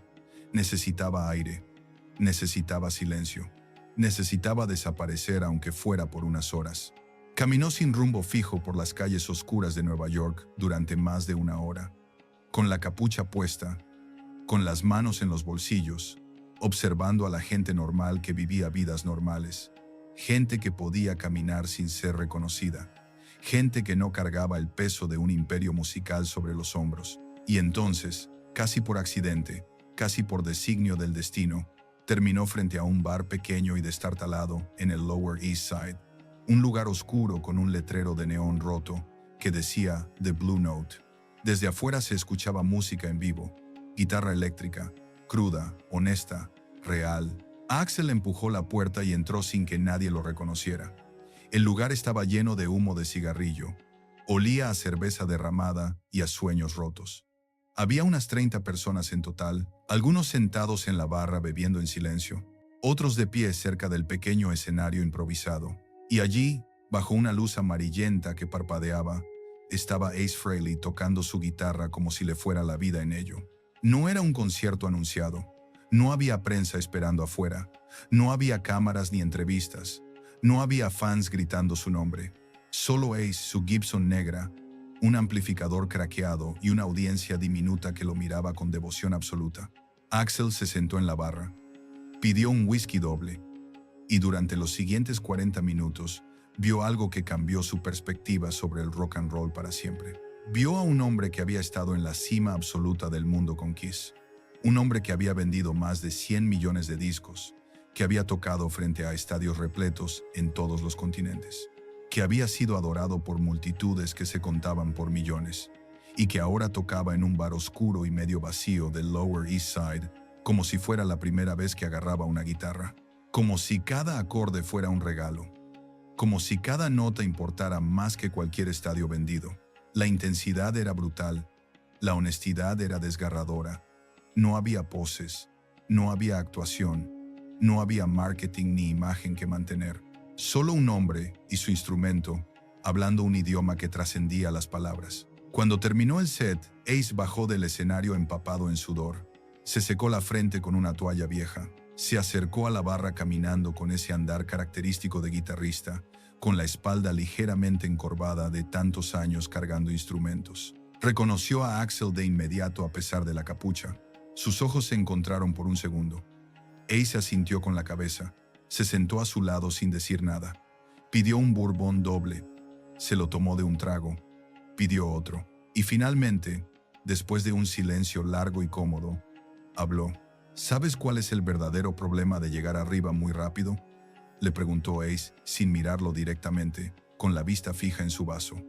Necesitaba aire, necesitaba silencio, necesitaba desaparecer aunque fuera por unas horas. Caminó sin rumbo fijo por las calles oscuras de Nueva York durante más de una hora, con la capucha puesta, con las manos en los bolsillos, observando a la gente normal que vivía vidas normales, gente que podía caminar sin ser reconocida, gente que no cargaba el peso de un imperio musical sobre los hombros. Y entonces, casi por accidente, casi por designio del destino, terminó frente a un bar pequeño y destartalado en el Lower East Side, un lugar oscuro con un letrero de neón roto que decía The Blue Note. Desde afuera se escuchaba música en vivo, guitarra eléctrica, cruda, honesta, real. Axl empujó la puerta y entró sin que nadie lo reconociera. El lugar estaba lleno de humo de cigarrillo. Olía a cerveza derramada y a sueños rotos. Había unas 30 personas en total, algunos sentados en la barra bebiendo en silencio, otros de pie cerca del pequeño escenario improvisado. Y allí, bajo una luz amarillenta que parpadeaba, estaba Ace Frehley tocando su guitarra como si le fuera la vida en ello. No era un concierto anunciado. No había prensa esperando afuera. No había cámaras ni entrevistas. No había fans gritando su nombre. Solo Ace, su Gibson negra, un amplificador craqueado y una audiencia diminuta que lo miraba con devoción absoluta. Axl se sentó en la barra. Pidió un whisky doble. Y durante los siguientes 40 minutos, vio algo que cambió su perspectiva sobre el rock and roll para siempre. Vio a un hombre que había estado en la cima absoluta del mundo con Kiss. Un hombre que había vendido más de 100 millones de discos, que había tocado frente a estadios repletos en todos los continentes, que había sido adorado por multitudes que se contaban por millones, y que ahora tocaba en un bar oscuro y medio vacío del Lower East Side, como si fuera la primera vez que agarraba una guitarra, como si cada acorde fuera un regalo, como si cada nota importara más que cualquier estadio vendido. La intensidad era brutal, la honestidad era desgarradora. No había poses, no había actuación, No había marketing ni imagen que mantener. Solo un hombre y su instrumento, hablando un idioma que trascendía las palabras. Cuando terminó el set, Ace bajó del escenario empapado en sudor. Se secó la frente con una toalla vieja. Se acercó a la barra caminando con ese andar característico de guitarrista, con la espalda ligeramente encorvada de tantos años cargando instrumentos. Reconoció a Axl de inmediato a pesar de la capucha. Sus ojos se encontraron por un segundo. Ace asintió con la cabeza. Se sentó a su lado sin decir nada. Pidió un bourbon doble. Se lo tomó de un trago. Pidió otro. Y finalmente, después de un silencio largo y cómodo, habló. ¿Sabes cuál es el verdadero problema de llegar arriba muy rápido? Le preguntó Ace, sin mirarlo directamente, con la vista fija en su vaso.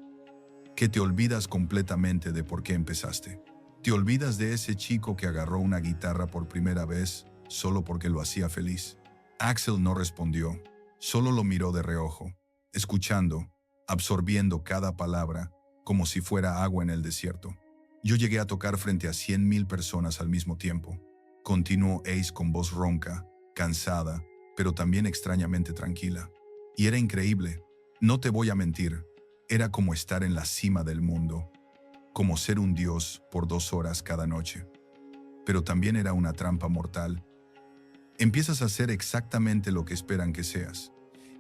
Que te olvidas completamente de por qué empezaste. Te olvidas de ese chico que agarró una guitarra por primera vez solo porque lo hacía feliz. Axl no respondió, solo lo miró de reojo, escuchando, absorbiendo cada palabra, como si fuera agua en el desierto. Yo llegué a tocar frente a 100,000 personas al mismo tiempo. Continuó Ace con voz ronca, cansada, pero también extrañamente tranquila. Y era increíble, no te voy a mentir, era como estar en la cima del mundo, como ser un dios por 2 horas cada noche. Pero también era una trampa mortal. Empiezas a hacer exactamente lo que esperan que seas.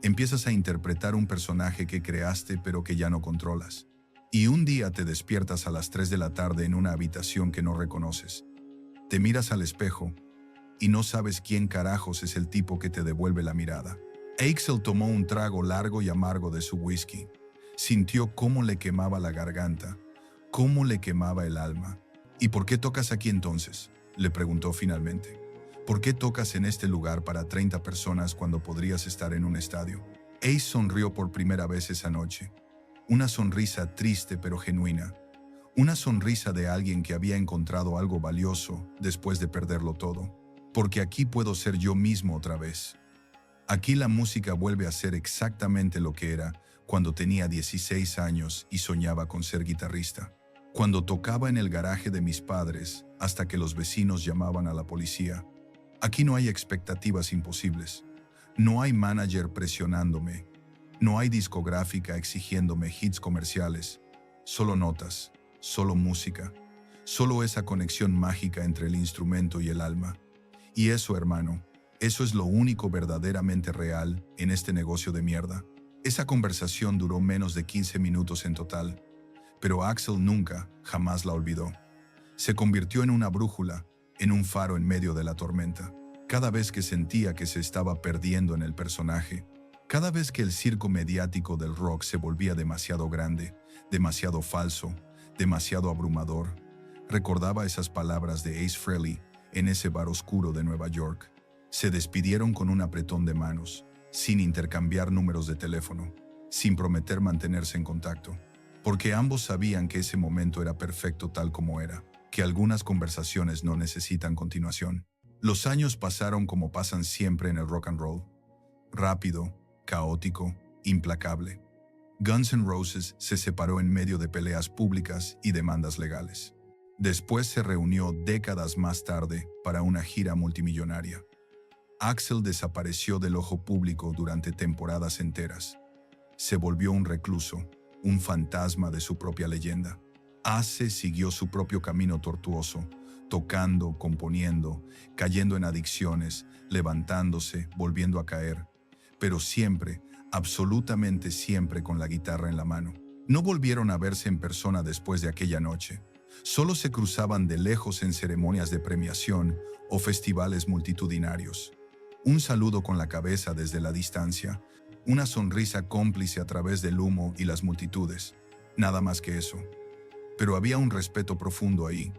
Empiezas a interpretar un personaje que creaste pero que ya no controlas. Y un día te despiertas a las 3 de la tarde en una habitación que no reconoces. Te miras al espejo y no sabes quién carajos es el tipo que te devuelve la mirada. Axl tomó un trago largo y amargo de su whisky. Sintió cómo le quemaba la garganta, cómo le quemaba el alma. ¿Y por qué tocas aquí entonces?, le preguntó finalmente. ¿Por qué tocas en este lugar para 30 personas cuando podrías estar en un estadio? Ace sonrió por primera vez esa noche. Una sonrisa triste pero genuina. Una sonrisa de alguien que había encontrado algo valioso después de perderlo todo. Porque aquí puedo ser yo mismo otra vez. Aquí la música vuelve a ser exactamente lo que era cuando tenía 16 años y soñaba con ser guitarrista. Cuando tocaba en el garaje de mis padres hasta que los vecinos llamaban a la policía. Aquí no hay expectativas imposibles. No hay manager presionándome. No hay discográfica exigiéndome hits comerciales. Solo notas, solo música, solo esa conexión mágica entre el instrumento y el alma. Y eso, hermano, eso es lo único verdaderamente real en este negocio de mierda. Esa conversación duró menos de 15 minutos en total, pero Axl nunca, jamás la olvidó. Se convirtió en una brújula, en un faro en medio de la tormenta. Cada vez que sentía que se estaba perdiendo en el personaje, cada vez que el circo mediático del rock se volvía demasiado grande, demasiado falso, demasiado abrumador, recordaba esas palabras de Ace Frehley en ese bar oscuro de Nueva York. Se despidieron con un apretón de manos, sin intercambiar números de teléfono, sin prometer mantenerse en contacto, porque ambos sabían que ese momento era perfecto tal como era, que algunas conversaciones no necesitan continuación. Los años pasaron como pasan siempre en el rock and roll. Rápido, caótico, implacable. Guns N' Roses se separó en medio de peleas públicas y demandas legales. Después se reunió décadas más tarde para una gira multimillonaria. Axl desapareció del ojo público durante temporadas enteras. Se volvió un recluso, un fantasma de su propia leyenda. Ace siguió su propio camino tortuoso, tocando, componiendo, cayendo en adicciones, levantándose, volviendo a caer, pero siempre, absolutamente siempre con la guitarra en la mano. No volvieron a verse en persona después de aquella noche. Solo se cruzaban de lejos en ceremonias de premiación o festivales multitudinarios. Un saludo con la cabeza desde la distancia, una sonrisa cómplice a través del humo y las multitudes. Nada más que eso. Pero había un respeto profundo ahí.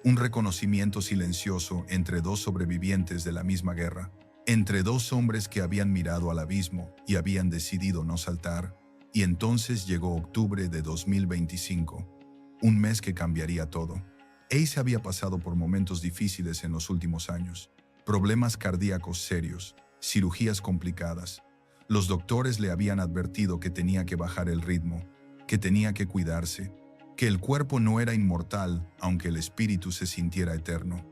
Un reconocimiento silencioso entre dos sobrevivientes de la misma guerra. Entre dos hombres que habían mirado al abismo y habían decidido no saltar. Y entonces llegó octubre de 2025. Un mes que cambiaría todo. Ace había pasado por momentos difíciles en los últimos años. Problemas cardíacos serios, cirugías complicadas. Los doctores le habían advertido que tenía que bajar el ritmo, que tenía que cuidarse, que el cuerpo no era inmortal, aunque el espíritu se sintiera eterno.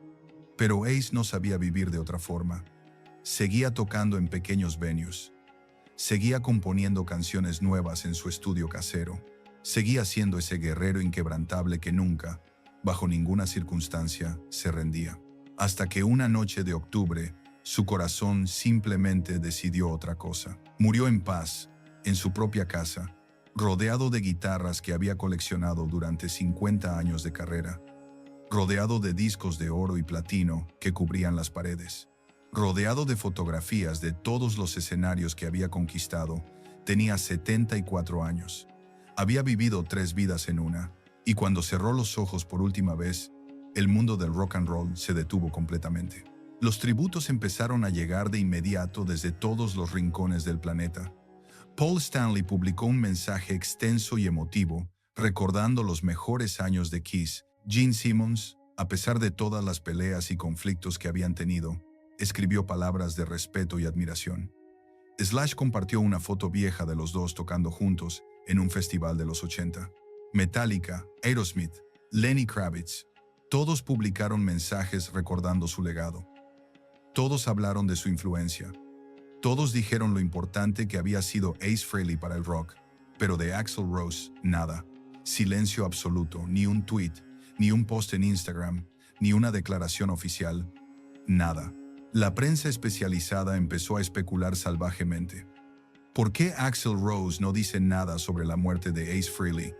Pero Ace no sabía vivir de otra forma. Seguía tocando en pequeños venues. Seguía componiendo canciones nuevas en su estudio casero. Seguía siendo ese guerrero inquebrantable que nunca, bajo ninguna circunstancia, se rendía. Hasta que una noche de octubre, su corazón simplemente decidió otra cosa. Murió en paz, en su propia casa, rodeado de guitarras que había coleccionado durante 50 años de carrera, rodeado de discos de oro y platino que cubrían las paredes, rodeado de fotografías de todos los escenarios que había conquistado. Tenía 74 años. Había vivido 3 vidas en una, y cuando cerró los ojos por última vez, el mundo del rock and roll se detuvo completamente. Los tributos empezaron a llegar de inmediato desde todos los rincones del planeta. Paul Stanley publicó un mensaje extenso y emotivo, recordando los mejores años de Kiss. Gene Simmons, a pesar de todas las peleas y conflictos que habían tenido, escribió palabras de respeto y admiración. Slash compartió una foto vieja de los dos tocando juntos en un festival de los 80. Metallica, Aerosmith, Lenny Kravitz, todos publicaron mensajes recordando su legado. Todos hablaron de su influencia. Todos dijeron lo importante que había sido Ace Frehley para el rock, pero de Axl Rose, nada. Silencio absoluto, ni un tweet, ni un post en Instagram, ni una declaración oficial, nada. La prensa especializada empezó a especular salvajemente. ¿Por qué Axl Rose no dice nada sobre la muerte de Ace Frehley?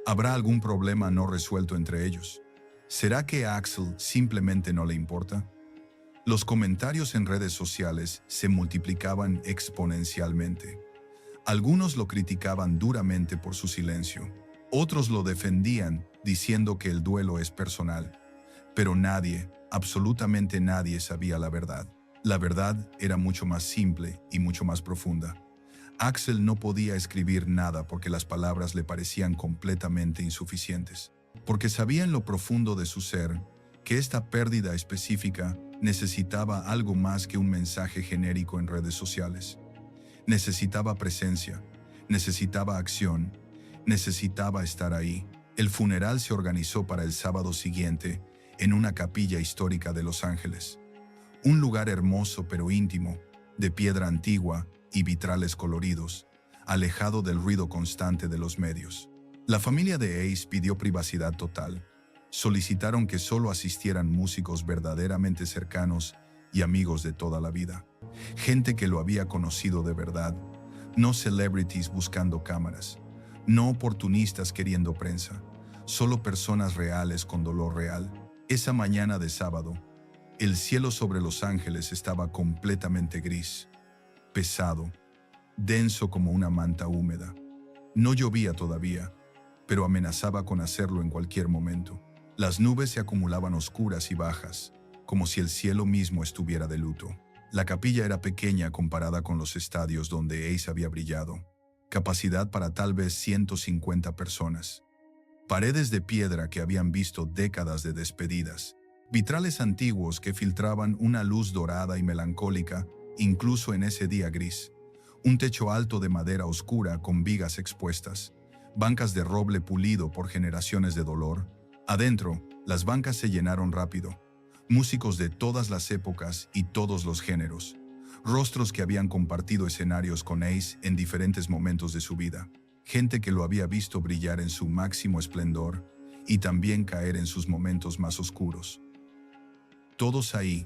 ¿Habrá algún problema no resuelto entre ellos? ¿Será que a Axl simplemente no le importa? Los comentarios en redes sociales se multiplicaban exponencialmente. Algunos lo criticaban duramente por su silencio. Otros lo defendían, diciendo que el duelo es personal. Pero nadie, absolutamente nadie, sabía la verdad. La verdad era mucho más simple y mucho más profunda. Axl no podía escribir nada porque las palabras le parecían completamente insuficientes. Porque sabía en lo profundo de su ser que esta pérdida específica necesitaba algo más que un mensaje genérico en redes sociales. Necesitaba presencia, necesitaba acción, necesitaba estar ahí. El funeral se organizó para el sábado siguiente en una capilla histórica de Los Ángeles. Un lugar hermoso pero íntimo, de piedra antigua y vitrales coloridos, alejado del ruido constante de los medios. La familia de Ace pidió privacidad total. Solicitaron que solo asistieran músicos verdaderamente cercanos y amigos de toda la vida. Gente que lo había conocido de verdad, no celebrities buscando cámaras, no oportunistas queriendo prensa, solo personas reales con dolor real. Esa mañana de sábado, el cielo sobre Los Ángeles estaba completamente gris, pesado, denso como una manta húmeda. No llovía todavía, pero amenazaba con hacerlo en cualquier momento. Las nubes se acumulaban oscuras y bajas, como si el cielo mismo estuviera de luto. La capilla era pequeña comparada con los estadios donde Ace había brillado. Capacidad para tal vez 150 personas. Paredes de piedra que habían visto décadas de despedidas. Vitrales antiguos que filtraban una luz dorada y melancólica, incluso en ese día gris. Un techo alto de madera oscura con vigas expuestas. Bancas de roble pulido por generaciones de dolor. Adentro, las bancas se llenaron rápido. Músicos de todas las épocas y todos los géneros. Rostros que habían compartido escenarios con Ace en diferentes momentos de su vida. Gente que lo había visto brillar en su máximo esplendor y también caer en sus momentos más oscuros. Todos ahí,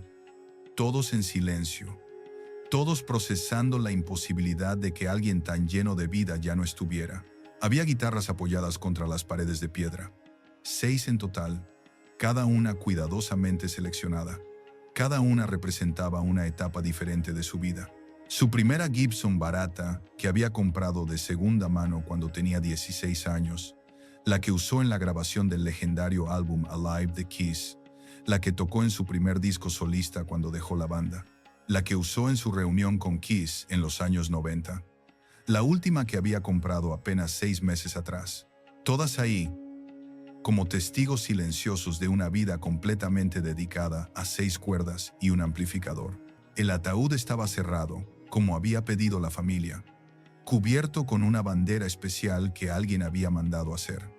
todos en silencio, todos procesando la imposibilidad de que alguien tan lleno de vida ya no estuviera. Había guitarras apoyadas contra las paredes de piedra. 6 en total, cada una cuidadosamente seleccionada. Cada una representaba una etapa diferente de su vida. Su primera Gibson barata, que había comprado de segunda mano cuando tenía 16 años, la que usó en la grabación del legendario álbum Alive de Kiss, la que tocó en su primer disco solista cuando dejó la banda, la que usó en su reunión con Kiss en los años 90, la última que había comprado apenas 6 meses atrás. Todas ahí, como testigos silenciosos de una vida completamente dedicada a 6 cuerdas y un amplificador. El ataúd estaba cerrado, como había pedido la familia, cubierto con una bandera especial que alguien había mandado hacer.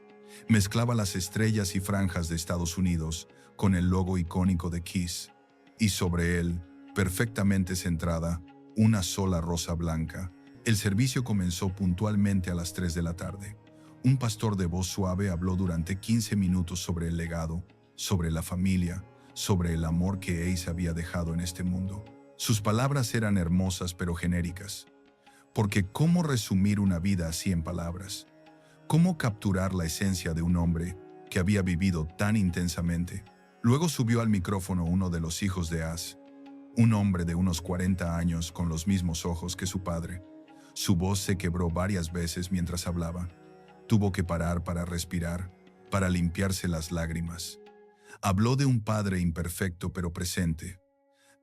Mezclaba las estrellas y franjas de Estados Unidos con el logo icónico de Kiss, y sobre él, perfectamente centrada, una sola rosa blanca. El servicio comenzó puntualmente a las 3 de la tarde. Un pastor de voz suave habló durante 15 minutos sobre el legado, sobre la familia, sobre el amor que Ace había dejado en este mundo. Sus palabras eran hermosas pero genéricas. Porque ¿cómo resumir una vida así en palabras? ¿Cómo capturar la esencia de un hombre que había vivido tan intensamente? Luego subió al micrófono uno de los hijos de Az, un hombre de unos 40 años con los mismos ojos que su padre. Su voz se quebró varias veces mientras hablaba. Tuvo que parar para respirar, para limpiarse las lágrimas. Habló de un padre imperfecto pero presente,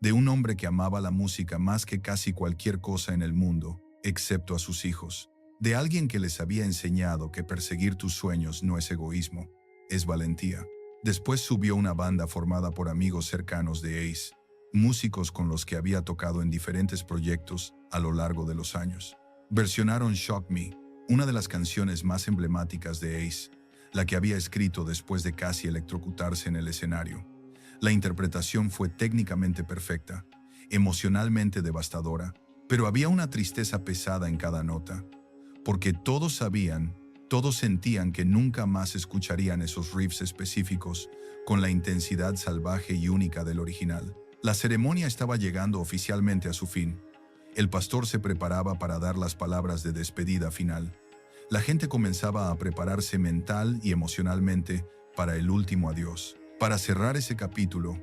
de un hombre que amaba la música más que casi cualquier cosa en el mundo, excepto a sus hijos, de alguien que les había enseñado que perseguir tus sueños no es egoísmo, es valentía. Después subió una banda formada por amigos cercanos de Ace, músicos con los que había tocado en diferentes proyectos a lo largo de los años. Versionaron Shock Me, una de las canciones más emblemáticas de Ace, la que había escrito después de casi electrocutarse en el escenario. La interpretación fue técnicamente perfecta, emocionalmente devastadora, pero había una tristeza pesada en cada nota, porque todos sabían, todos sentían que nunca más escucharían esos riffs específicos con la intensidad salvaje y única del original. La ceremonia estaba llegando oficialmente a su fin. El pastor se preparaba para dar las palabras de despedida final. La gente comenzaba a prepararse mental y emocionalmente para el último adiós, para cerrar ese capítulo,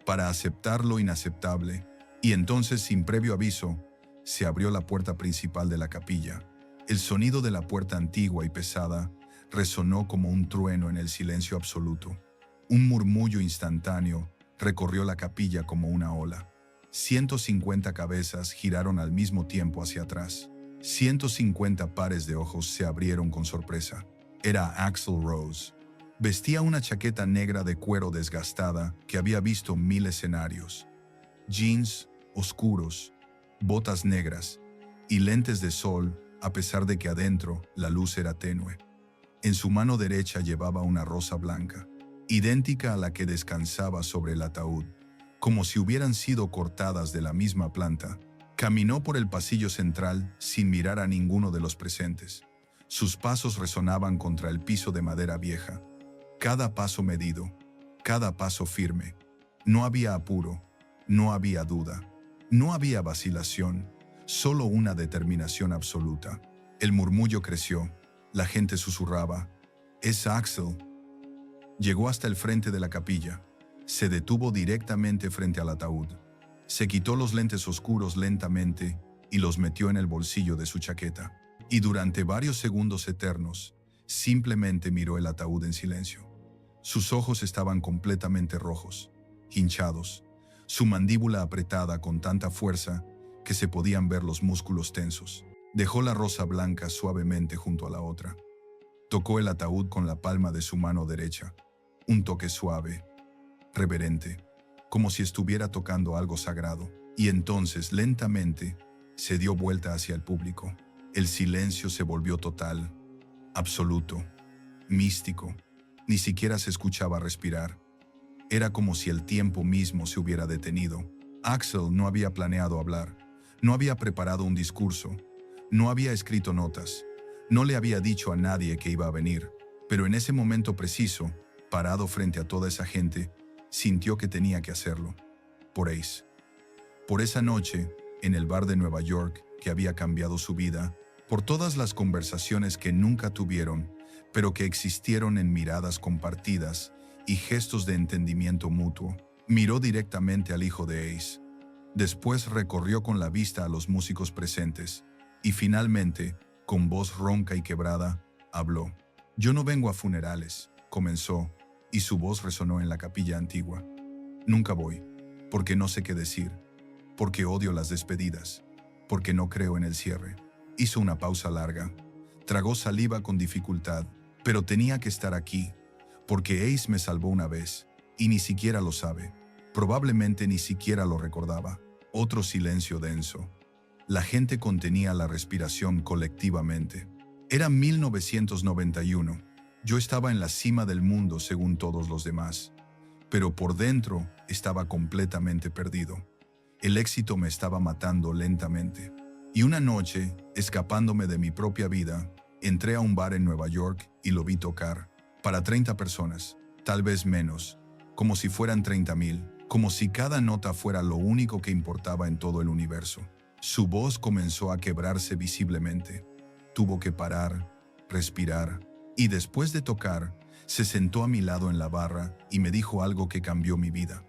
para aceptar lo inaceptable, y entonces, sin previo aviso, se abrió la puerta principal de la capilla. El sonido de la puerta antigua y pesada resonó como un trueno en el silencio absoluto. Un murmullo instantáneo recorrió la capilla como una ola. 150 cabezas giraron al mismo tiempo hacia atrás. 150 pares de ojos se abrieron con sorpresa. Era Axl Rose. Vestía una chaqueta negra de cuero desgastada que había visto 1000 escenarios. Jeans oscuros, botas negras y lentes de sol, a pesar de que adentro la luz era tenue. En su mano derecha llevaba una rosa blanca, idéntica a la que descansaba sobre el ataúd, como si hubieran sido cortadas de la misma planta. Caminó por el pasillo central sin mirar a ninguno de los presentes. Sus pasos resonaban contra el piso de madera vieja. Cada paso medido, cada paso firme. No había apuro, no había duda, no había vacilación, solo una determinación absoluta. El murmullo creció, la gente susurraba: «Es Axl». Llegó hasta el frente de la capilla. Se detuvo directamente frente al ataúd. Se quitó los lentes oscuros lentamente y los metió en el bolsillo de su chaqueta. Y durante varios segundos eternos, simplemente miró el ataúd en silencio. Sus ojos estaban completamente rojos, hinchados, su mandíbula apretada con tanta fuerza que se podían ver los músculos tensos. Dejó la rosa blanca suavemente junto a la otra. Tocó el ataúd con la palma de su mano derecha. Un toque suave, reverente, como si estuviera tocando algo sagrado. Y entonces, lentamente, se dio vuelta hacia el público. El silencio se volvió total, absoluto, místico. Ni siquiera se escuchaba respirar. Era como si el tiempo mismo se hubiera detenido. Axl no había planeado hablar, no había preparado un discurso, no había escrito notas, no le había dicho a nadie que iba a venir, pero en ese momento preciso, parado frente a toda esa gente, sintió que tenía que hacerlo. Por Ace. Por esa noche, en el bar de Nueva York que había cambiado su vida, por todas las conversaciones que nunca tuvieron, pero que existieron en miradas compartidas y gestos de entendimiento mutuo. Miró directamente al hijo de Ace. Después recorrió con la vista a los músicos presentes y finalmente, con voz ronca y quebrada, habló. «Yo no vengo a funerales», comenzó, y su voz resonó en la capilla antigua. «Nunca voy, porque no sé qué decir, porque odio las despedidas, porque no creo en el cierre». Hizo una pausa larga. Tragó saliva con dificultad, pero tenía que estar aquí, porque Ace me salvó una vez, y ni siquiera lo sabe. Probablemente ni siquiera lo recordaba. Otro silencio denso. La gente contenía la respiración colectivamente. Era 1991. Yo estaba en la cima del mundo según todos los demás, pero por dentro estaba completamente perdido. El éxito me estaba matando lentamente. Y una noche, escapándome de mi propia vida, entré a un bar en Nueva York y lo vi tocar. Para 30 personas, tal vez menos, como si fueran 30,000, como si cada nota fuera lo único que importaba en todo el universo. Su voz comenzó a quebrarse visiblemente. Tuvo que parar, respirar, y después de tocar, se sentó a mi lado en la barra y me dijo algo que cambió mi vida.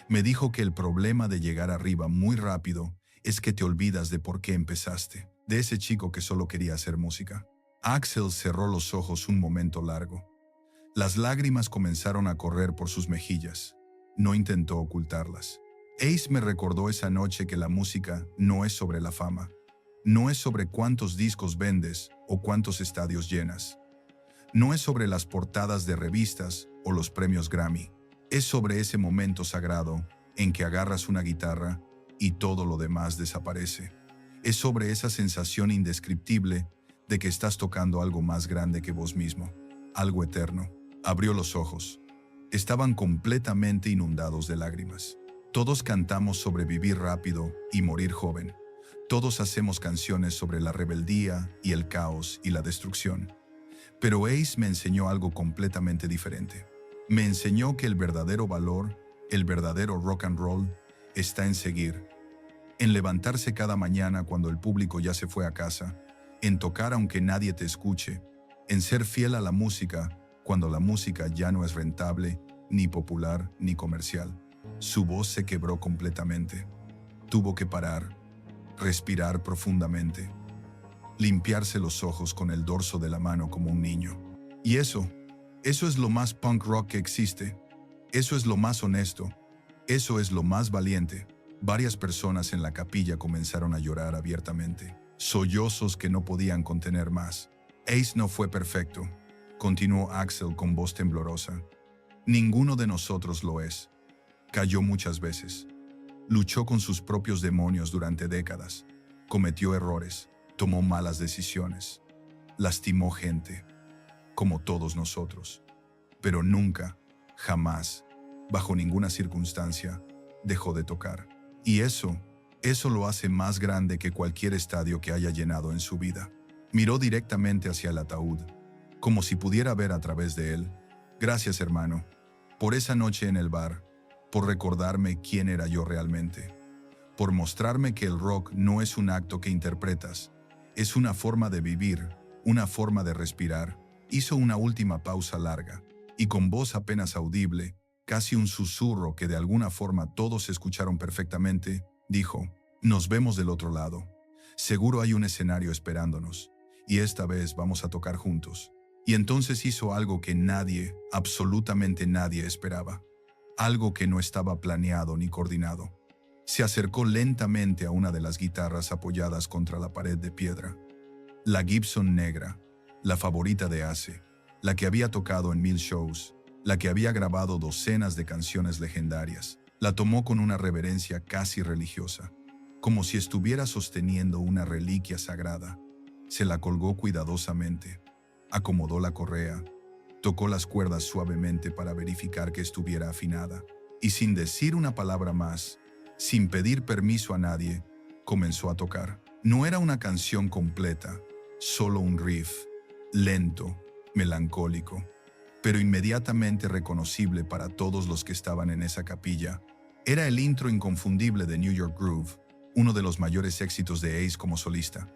Me dijo que el problema de llegar arriba muy rápido es que te olvidas de por qué empezaste, de ese chico que solo quería hacer música. Axel cerró los ojos un momento largo. Las lágrimas comenzaron a correr por sus mejillas. No intentó ocultarlas. Ace me recordó esa noche que la música no es sobre la fama. No es sobre cuántos discos vendes o cuántos estadios llenas. No es sobre las portadas de revistas o los premios Grammy. Es sobre ese momento sagrado en que agarras una guitarra y todo lo demás desaparece. Es sobre esa sensación indescriptible de que estás tocando algo más grande que vos mismo, algo eterno. Abrió los ojos. Estaban completamente inundados de lágrimas. Todos cantamos sobre vivir rápido y morir joven. Todos hacemos canciones sobre la rebeldía y el caos y la destrucción. Pero Ace me enseñó algo completamente diferente. Me enseñó que el verdadero valor, el verdadero rock and roll, está en seguir, en levantarse cada mañana cuando el público ya se fue a casa, en tocar aunque nadie te escuche, en ser fiel a la música cuando la música ya no es rentable, ni popular, ni comercial. Su voz se quebró completamente. Tuvo que parar, respirar profundamente, limpiarse los ojos con el dorso de la mano como un niño. Y eso es lo más punk rock que existe. Eso es lo más honesto. Eso es lo más valiente. Varias personas en la capilla comenzaron a llorar abiertamente, sollozos que no podían contener más. Ace no fue perfecto, continuó Axel con voz temblorosa. Ninguno de nosotros lo es. Cayó muchas veces. Luchó con sus propios demonios durante décadas. Cometió errores, tomó malas decisiones. Lastimó gente, como todos nosotros. Pero nunca, jamás, bajo ninguna circunstancia, dejó de tocar. Y eso lo hace más grande que cualquier estadio que haya llenado en su vida. Miró directamente hacia el ataúd, como si pudiera ver a través de él. Gracias, hermano, por esa noche en el bar, por recordarme quién era yo realmente, por mostrarme que el rock no es un acto que interpretas, es una forma de vivir, una forma de respirar. Hizo una última pausa larga, y con voz apenas audible, casi un susurro que de alguna forma todos escucharon perfectamente, dijo: «Nos vemos del otro lado. Seguro hay un escenario esperándonos, y esta vez vamos a tocar juntos». Y entonces hizo algo que nadie, absolutamente nadie esperaba. Algo que no estaba planeado ni coordinado. Se acercó lentamente a una de las guitarras apoyadas contra la pared de piedra. La Gibson negra, la favorita de Ace, la que había tocado en 1000 shows, la que había grabado docenas de canciones legendarias. La tomó con una reverencia casi religiosa, como si estuviera sosteniendo una reliquia sagrada. Se la colgó cuidadosamente, acomodó la correa, tocó las cuerdas suavemente para verificar que estuviera afinada, y sin decir una palabra más, sin pedir permiso a nadie, comenzó a tocar. No era una canción completa, solo un riff, lento, melancólico, pero inmediatamente reconocible para todos los que estaban en esa capilla. Era el intro inconfundible de New York Groove, uno de los mayores éxitos de Ace como solista.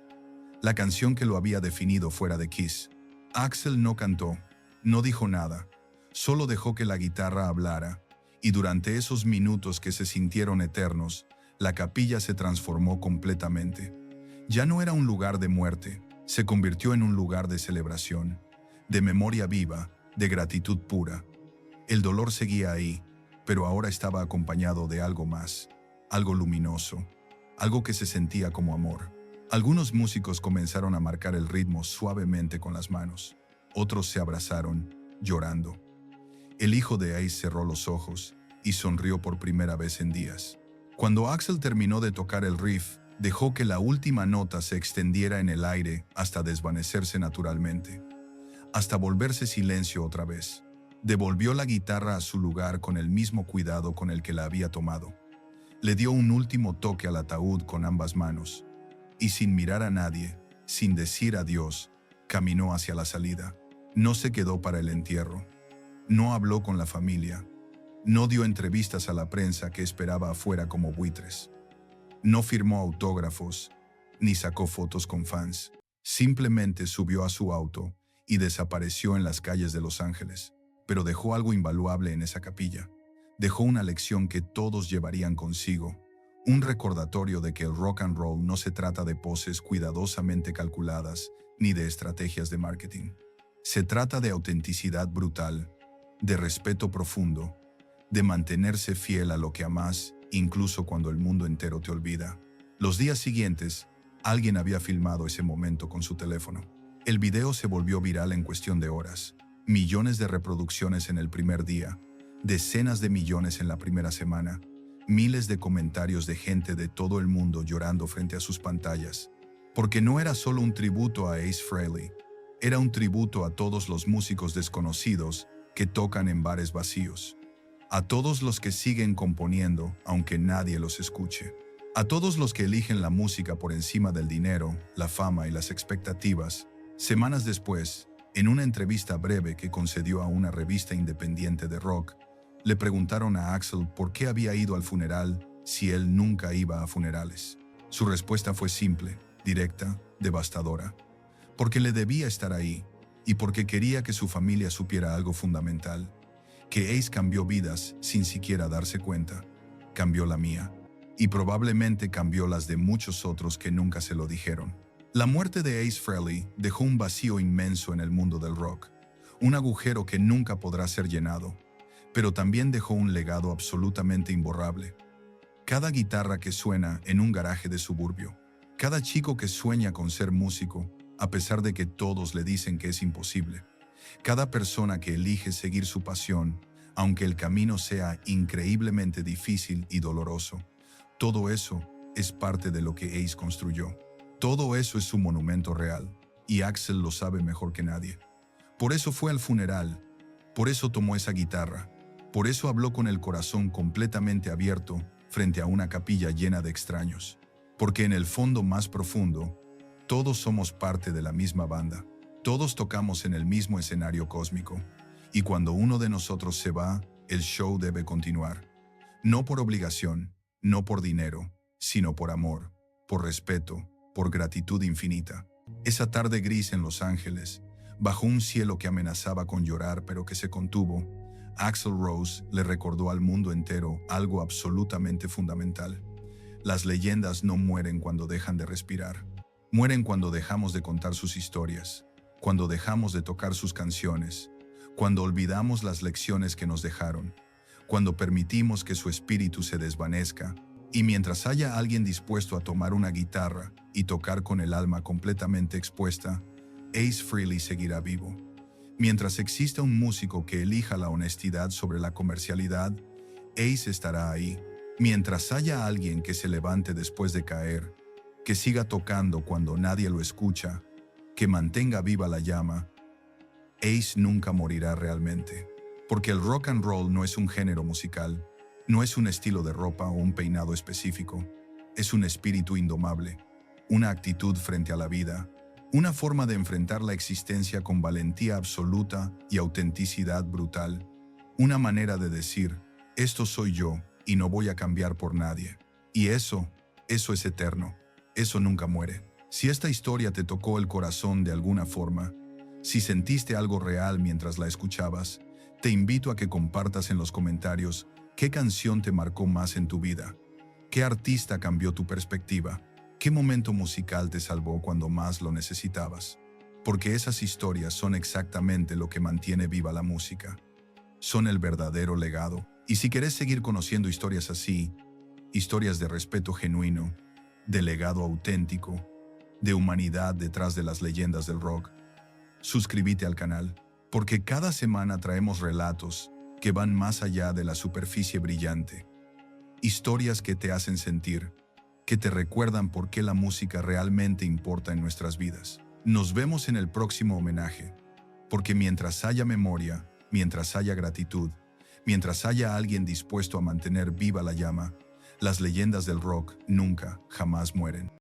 La canción que lo había definido fuera de Kiss. Axel no cantó, no dijo nada, solo dejó que la guitarra hablara, y durante esos minutos que se sintieron eternos, la capilla se transformó completamente. Ya no era un lugar de muerte, se convirtió en un lugar de celebración, de memoria viva, de gratitud pura. El dolor seguía ahí, pero ahora estaba acompañado de algo más, algo luminoso, algo que se sentía como amor. Algunos músicos comenzaron a marcar el ritmo suavemente con las manos. Otros se abrazaron, llorando. El hijo de Ace cerró los ojos y sonrió por primera vez en días. Cuando Axel terminó de tocar el riff, dejó que la última nota se extendiera en el aire hasta desvanecerse naturalmente, hasta volverse silencio otra vez. Devolvió la guitarra a su lugar con el mismo cuidado con el que la había tomado. Le dio un último toque al ataúd con ambas manos, y sin mirar a nadie, sin decir adiós, caminó hacia la salida. No se quedó para el entierro. No habló con la familia. No dio entrevistas a la prensa que esperaba afuera como buitres. No firmó autógrafos, ni sacó fotos con fans. Simplemente subió a su auto y desapareció en las calles de Los Ángeles. Pero dejó algo invaluable en esa capilla. Dejó una lección que todos llevarían consigo. Un recordatorio de que el rock and roll no se trata de poses cuidadosamente calculadas ni de estrategias de marketing. Se trata de autenticidad brutal, de respeto profundo, de mantenerse fiel a lo que amas, incluso cuando el mundo entero te olvida. Los días siguientes, alguien había filmado ese momento con su teléfono. El video se volvió viral en cuestión de horas. Millones de reproducciones en el primer día, decenas de millones en la primera semana, miles de comentarios de gente de todo el mundo llorando frente a sus pantallas. Porque no era solo un tributo a Ace Frehley, era un tributo a todos los músicos desconocidos que tocan en bares vacíos. A todos los que siguen componiendo, aunque nadie los escuche. A todos los que eligen la música por encima del dinero, la fama y las expectativas. Semanas después, en una entrevista breve que concedió a una revista independiente de rock, le preguntaron a Axl por qué había ido al funeral si él nunca iba a funerales. Su respuesta fue simple, directa, devastadora. Porque le debía estar ahí, y porque quería que su familia supiera algo fundamental, que Ace cambió vidas sin siquiera darse cuenta. Cambió la mía, y probablemente cambió las de muchos otros que nunca se lo dijeron. La muerte de Ace Frehley dejó un vacío inmenso en el mundo del rock, un agujero que nunca podrá ser llenado, pero también dejó un legado absolutamente imborrable. Cada guitarra que suena en un garaje de suburbio, cada chico que sueña con ser músico, a pesar de que todos le dicen que es imposible, cada persona que elige seguir su pasión, aunque el camino sea increíblemente difícil y doloroso, todo eso es parte de lo que Ace construyó. Todo eso es su monumento real, y Axl lo sabe mejor que nadie. Por eso fue al funeral, por eso tomó esa guitarra, por eso habló con el corazón completamente abierto frente a una capilla llena de extraños. Porque en el fondo más profundo, todos somos parte de la misma banda, todos tocamos en el mismo escenario cósmico, y cuando uno de nosotros se va, el show debe continuar. No por obligación, no por dinero, sino por amor, por respeto, por gratitud infinita. Esa tarde gris en Los Ángeles, bajo un cielo que amenazaba con llorar pero que se contuvo, Axl Rose le recordó al mundo entero algo absolutamente fundamental. Las leyendas no mueren cuando dejan de respirar. Mueren cuando dejamos de contar sus historias, cuando dejamos de tocar sus canciones, cuando olvidamos las lecciones que nos dejaron, cuando permitimos que su espíritu se desvanezca. Y mientras haya alguien dispuesto a tomar una guitarra y tocar con el alma completamente expuesta, Ace Frehley seguirá vivo. Mientras exista un músico que elija la honestidad sobre la comercialidad, Ace estará ahí. Mientras haya alguien que se levante después de caer, que siga tocando cuando nadie lo escucha, que mantenga viva la llama, Ace nunca morirá realmente. Porque el rock and roll no es un género musical, no es un estilo de ropa o un peinado específico, es un espíritu indomable, una actitud frente a la vida, una forma de enfrentar la existencia con valentía absoluta y autenticidad brutal, una manera de decir, esto soy yo y no voy a cambiar por nadie. Y eso es eterno, eso nunca muere. Si esta historia te tocó el corazón de alguna forma, si sentiste algo real mientras la escuchabas, te invito a que compartas en los comentarios ¿qué canción te marcó más en tu vida? ¿Qué artista cambió tu perspectiva? ¿Qué momento musical te salvó cuando más lo necesitabas? Porque esas historias son exactamente lo que mantiene viva la música. Son el verdadero legado. Y si querés seguir conociendo historias así, historias de respeto genuino, de legado auténtico, de humanidad detrás de las leyendas del rock, suscríbete al canal, porque cada semana traemos relatos que van más allá de la superficie brillante. Historias que te hacen sentir, que te recuerdan por qué la música realmente importa en nuestras vidas. Nos vemos en el próximo homenaje, porque mientras haya memoria, mientras haya gratitud, mientras haya alguien dispuesto a mantener viva la llama, Las leyendas del rock nunca, jamás mueren.